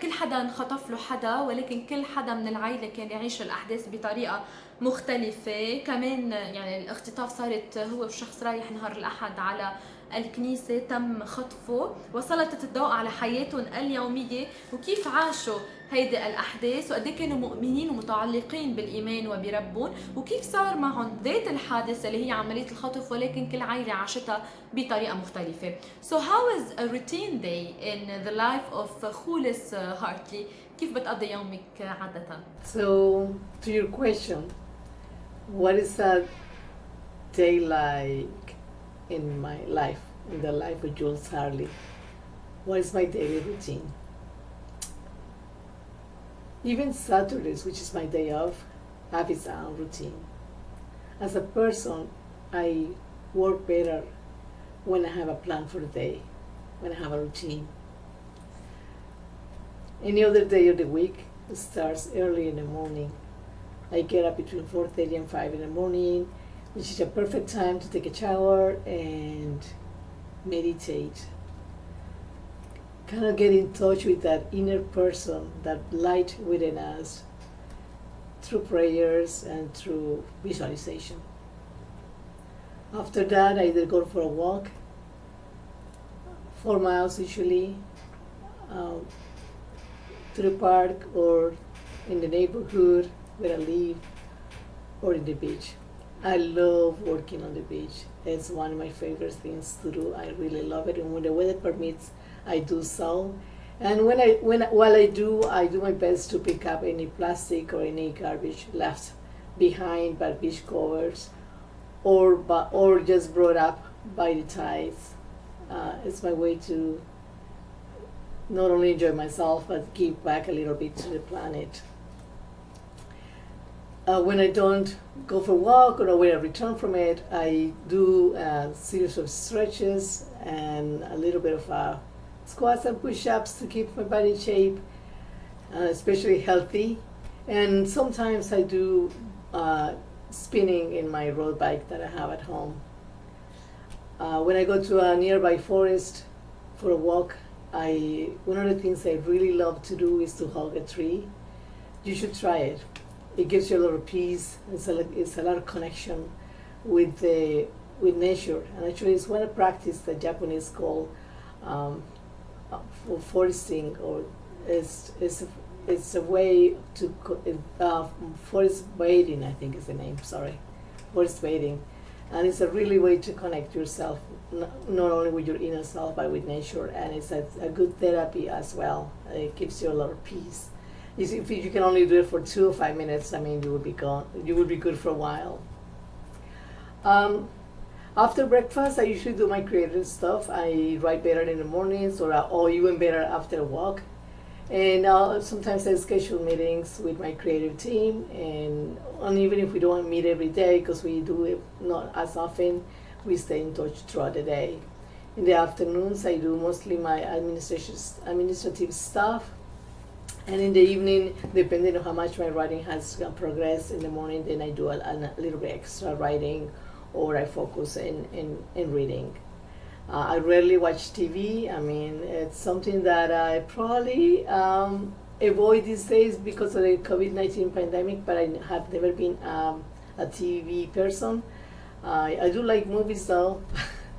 كل حدا انخطف له حدا، ولكن كل حدا من العائلة كان يعيش الأحداث بطريقة مختلفة. كمان يعني الاختطاف صارت هو والشخص رايح نهار الأحد على الكنيسة تم خطفه، وسلطت الضوء على حياتهم اليومية وكيف عاشوا هيدي الأحداث، وقد كانوا مؤمنين ومتعلقين بالإيمان وبربهم، وكيف صار معهم ذات الحادثة اللي هي عملية الخطف، ولكن كل عائلة عاشتها بطريقة مختلفة. So how is a routine day in the life of Jules Heartly? كيف بتقضي يومك عادة؟ So to your question, what is a day like in my life, in the life of Jules Heartly? What is my daily routine? Even Saturdays, which is my day off, have its own routine. As a person, I work better when I have a plan for the day, when I have a routine. Any other day of the week starts early in the morning. I get up between 4:30 and 5 in the morning, which is a perfect time to take a shower and meditate. Kind of get in touch with that inner person, that light within us, through prayers and through visualization. After that, I either go for a walk, 4 miles usually, to the park or in the neighborhood where I live, or in the beach. I love working on the beach. It's one of my favorite things to do. I really love it, and when the weather permits, I do so. And while I do my best to pick up any plastic or any garbage left behind by beach covers, or just brought up by the tides. It's my way to not only enjoy myself but give back a little bit to the planet. When I don't go for a walk or when I return from it, I do a series of stretches and a little bit of squats and push-ups to keep my body in shape. especially healthy. And sometimes I do spinning in my road bike that I have at home. When I go to a nearby forest for a walk, one of the things I really love to do is to hug a tree. You should try it. It gives you a lot of peace. It's a lot of connection with nature. And actually, it's one practice that Japanese call for foresting, or it's a way to forest bathing. I think is the name. Sorry, forest bathing. And it's a really way to connect yourself, not only with your inner self, but with nature. And it's a good therapy as well. It gives you a lot of peace. If you can only do it for 2 or 5 minutes, I mean, you will be gone. You will be good for a while. After breakfast, I usually do my creative stuff. I write better in the mornings, or even better after a walk. And sometimes I schedule meetings with my creative team, and even if we don't meet every day, because we do it not as often, we stay in touch throughout the day. In the afternoons, I do mostly my administrative stuff, and in the evening, depending on how much my writing has progressed in the morning, then I do a little bit extra writing, or I focus in reading. I rarely watch TV. I mean, it's something that I probably avoid these days because of the COVID-19 pandemic, but I have never been a TV person. I do like movies though.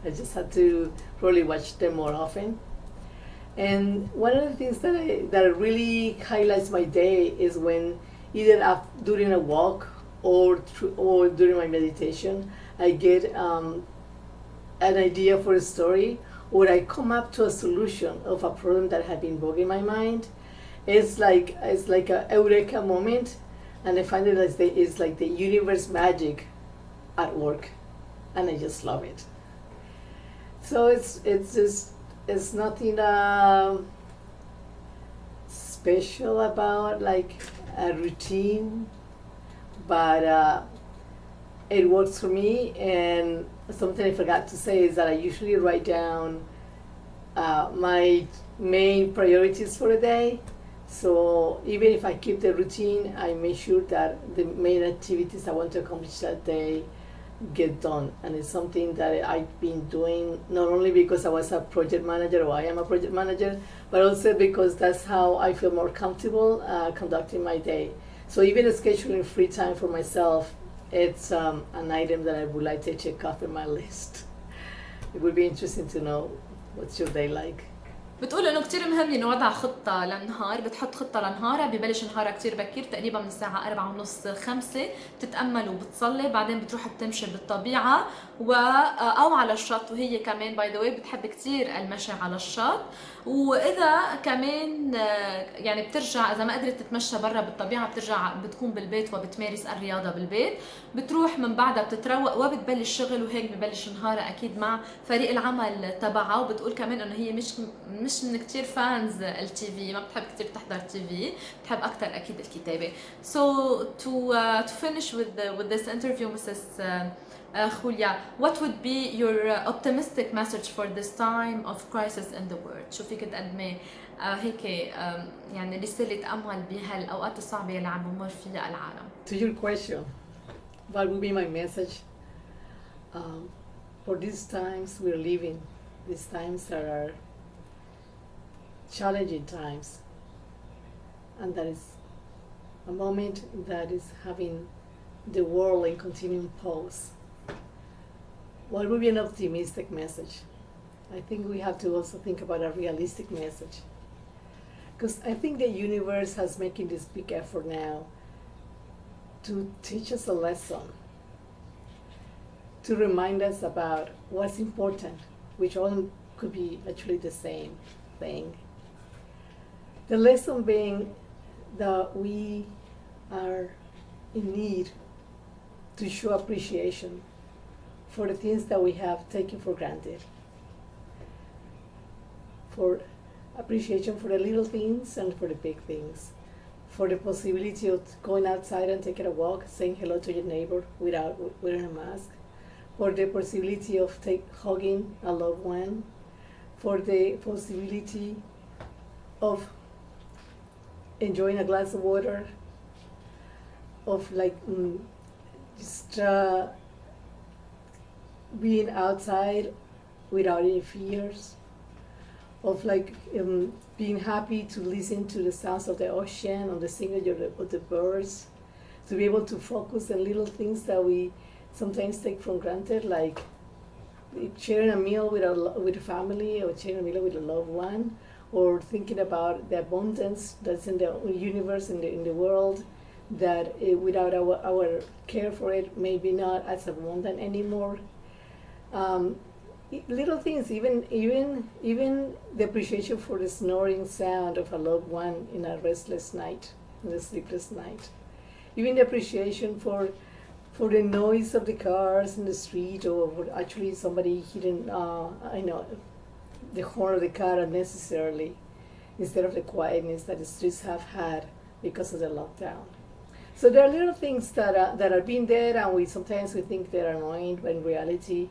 I just have to probably watch them more often. And one of the things that really highlights my day is when either during a walk or during my meditation, I get an idea for a story, or I come up to a solution of a problem that had been bugging my mind. It's like a eureka moment, and I find it it's like the universe magic at work, and I just love it. So it's nothing special about like a routine, but it works for me. And something I forgot to say is that I usually write down my main priorities for the day. So even if I keep the routine, I make sure that the main activities I want to accomplish that day get done. And it's something that I've been doing not only because I was a project manager, or I am a project manager, but also because that's how I feel more comfortable conducting my day. So even scheduling free time for myself, it's an item that I would like to check off in my list. It would be interesting to know what's your day like. بتقول انه كتير مهم نوضع خطة للنهار، بتحط خطة لنهارها، ببلش نهارها كتير بكير تقريبا من الساعة 4:30 5، بتتأمل وبتصلي، بعدين بتروح بتمشي بالطبيعة أو على الشط. وهي كمان باي ذا واي بتحب كتير المشي على الشط. وإذا كمان يعني بترجع، إذا ما قدرت تتمشى برا بالطبيعة، بترجع بتكون بالبيت وبتمارس الرياضة بالبيت. بتروح من بعدها بتتروق وبتبلش شغل، وهيك ببلش نهارها أكيد مع فريق العمل تبعها. وبتقول كمان إنه هي مش من كتير فانز التي في، ما بتحب كتير تحضر تي في، بتحب أكتر أكيد الكتابة. So to finish with this interview, Mrs. Julia, what would be your optimistic message for this time of crisis in the world? شو فيك تقدمي هيك يعني رسالة أمل بهالأوقات الصعبة اللي عم بمر فيها العالم؟ To your question, what would be my message? For these times we're living, these times that are challenging times, and that is a moment that is having the world in continuing pause. What would be an optimistic message? I think we have to also think about a realistic message, because I think the universe has making this big effort now to teach us a lesson, to remind us about what's important, which all could be actually the same thing. The lesson being that we are in need to show appreciation for the things that we have taken for granted, for appreciation for the little things and for the big things, for the possibility of going outside and taking a walk, saying hello to your neighbor without wearing a mask, for the possibility of hugging a loved one, for the possibility of enjoying a glass of water, of like just being outside without any fears, of like being happy to listen to the sounds of the ocean, or the singing of the birds, to be able to focus on little things that we sometimes take for granted, like sharing a meal with a family, or sharing a meal with a loved one, or thinking about the abundance that's in the universe, in the world, that without our care for it, maybe not as abundant anymore. Little things, even the appreciation for the snoring sound of a loved one in a restless night, in a sleepless night. Even the appreciation for the noise of the cars in the street, or for actually somebody hitting, the horn of the car unnecessarily, instead of the quietness that the streets have had because of the lockdown. So there are little things that are being there, and we sometimes think they're annoying, but in reality,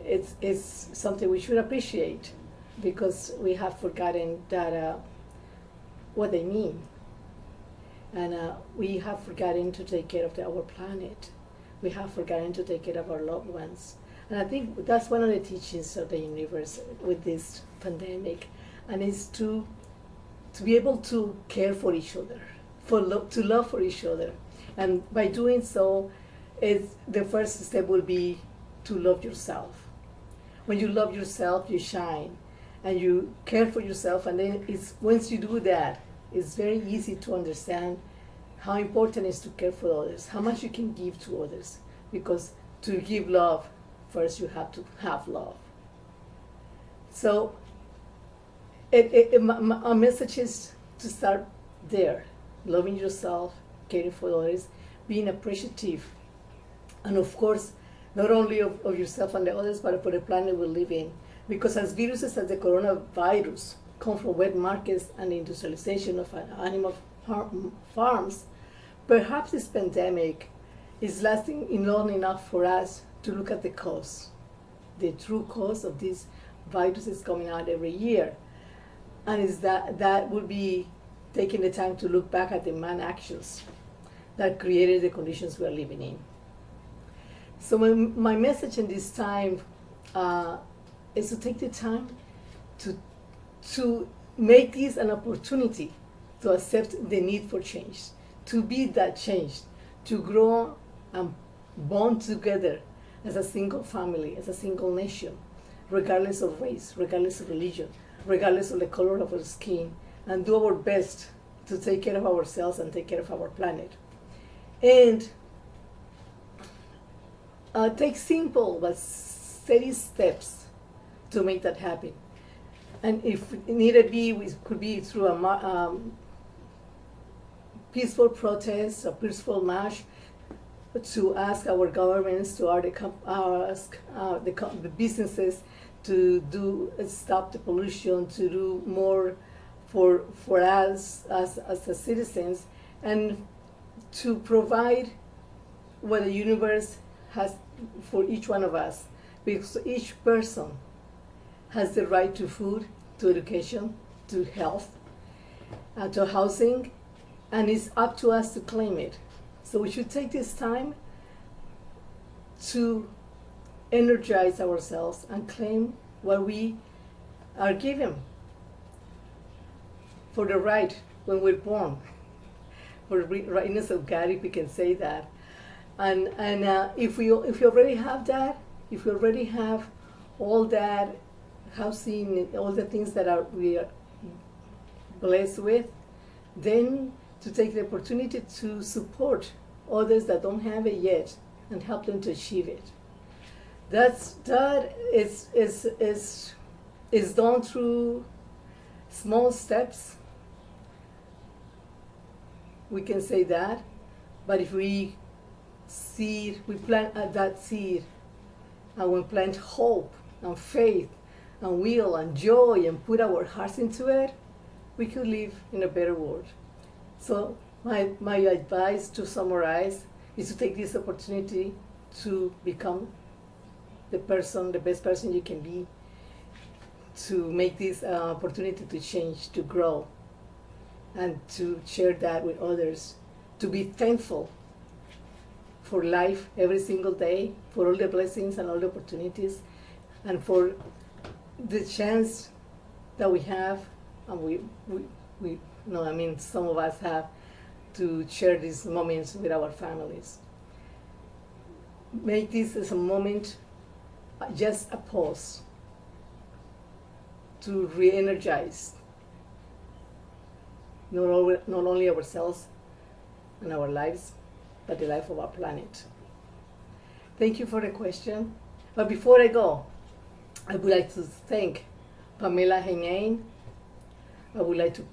it's something we should appreciate, because we have forgotten that what they mean, and we have forgotten to take care of our planet. We have forgotten to take care of our loved ones, and I think that's one of the teachings of the universe with this pandemic, and it's to be able to care for each other, to love for each other, and by doing so, the first step will be to love yourself. When you love yourself, you shine, and you care for yourself, and then once you do that, it's very easy to understand how important it is to care for others, how much you can give to others, because to give love, first you have to have love. So our message is to start there, loving yourself, caring for others, being appreciative, and of course, not only of yourself and the others, but for the planet we live in. Because as viruses as the coronavirus come from wet markets and the industrialization of animal farms, perhaps this pandemic is lasting long enough for us to look at the cause, the true cause of these viruses coming out every year. And is that would be taking the time to look back at the man actions that created the conditions we are living in. So my message in this time is to take the time to make this an opportunity to accept the need for change, to be that change, to grow and bond together as a single family, as a single nation, regardless of race, regardless of religion, regardless of the color of our skin, and do our best to take care of ourselves and take care of our planet. And take simple but steady steps to make that happen. And if needed be, we could be through a peaceful protest, a peaceful march, to ask our governments, to ask the businesses to stop the pollution, to do more for us as the citizens, and to provide what the universe has for each one of us, because each person has the right to food, to education, to health, to housing, and it's up to us to claim it. So we should take this time to energize ourselves and claim what we are given for the right when we're born, for the rightness of God, if we can say that. And if we already have that, if we already have all that housing, all the things that we are blessed with, then to take the opportunity to support others that don't have it yet and help them to achieve it. That is done through small steps. We can say that, but if we plant that seed, and we plant hope and faith and will and joy and put our hearts into it, we could live in a better world. So my advice, to summarize, is to take this opportunity to become the best person you can be, to make this opportunity to change, to grow, and to share that with others, to be thankful for life every single day, for all the blessings and all the opportunities, and for the chance that we have, and we no, I mean, some of us have to share these moments with our families. Make this as a moment, just a pause, to re-energize not only ourselves and our lives, but the life of our planet. Thank you for the question. But before I go, I would like to thank Pamela, Heneine. I would like to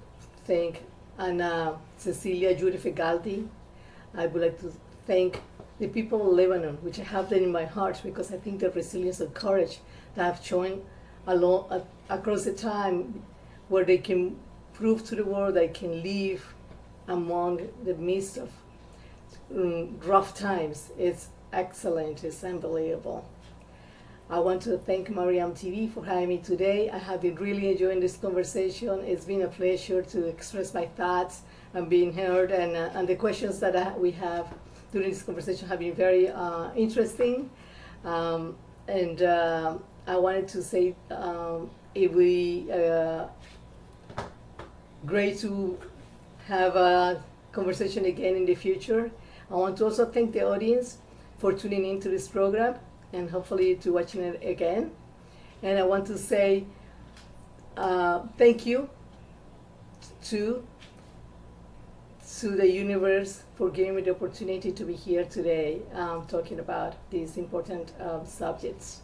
thank Anna, Cecilia, Juri, Feghali. I would like to thank the people of Lebanon, which I have them in my heart, because I think the resilience and courage that I've shown across the time, where they can prove to the world they can live among the midst of rough times. It's excellent, it's unbelievable. I want to thank Mariam TV for having me today. I have been really enjoying this conversation. It's been a pleasure to express my thoughts and being heard, and the questions that we have during this conversation have been very interesting. And I wanted to say it would be great to have a conversation again in the future. I want to also thank the audience for tuning into this program and hopefully to watching it again. And I want to say thank you to the universe for giving me the opportunity to be here today talking about these important subjects.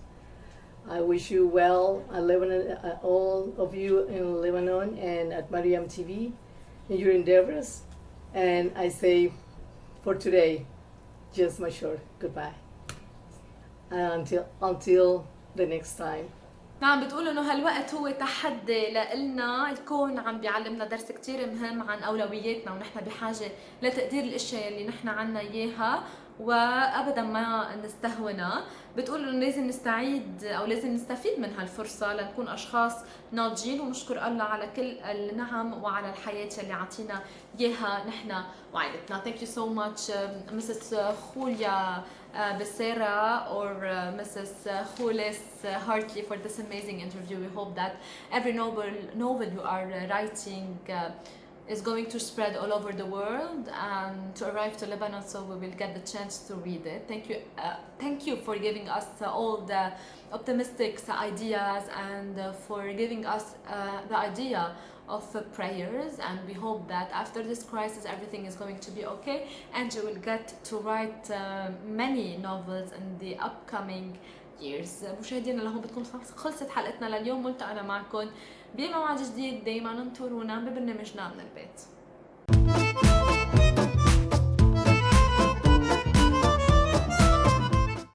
I wish you well, Lebanon, all of you in Lebanon and at Mariam TV in your endeavors. And I say for today, just my short goodbye. Until the next time. نعم، بتقول انه هالوقت هو تحدي لإلنا. الكون عم بيعلمنا درس كتير مهم عن اولوياتنا، ونحن بحاجه لتقدير الاشياء اللي نحن عنا اياها وابدا ما نستهونها. بتقول انه لازم نستعيد او لازم نستفيد من هالفرصه لنكون اشخاص ناضجين، ونشكر الله على كل النعم وعلى الحياه اللي عطينا اياها نحن وعائلتنا. Thank you so much Mrs. Julia Becerra or Mrs. Jules Heartly for this amazing interview. We hope that every novel you are writing is going to spread all over the world and to arrive to Lebanon, so we will get the chance to read it. Thank you for giving us all the optimistic ideas and for giving us the idea of prayers, and we hope that after this crisis everything is going to be okay and you will get to write many novels in the upcoming years. مشاهدينا لهون بتكون خلصت حلقتنا لليوم. ملتقينا معكم بموعد جديد. دايما انطرونا ببرنامجنا من البيت.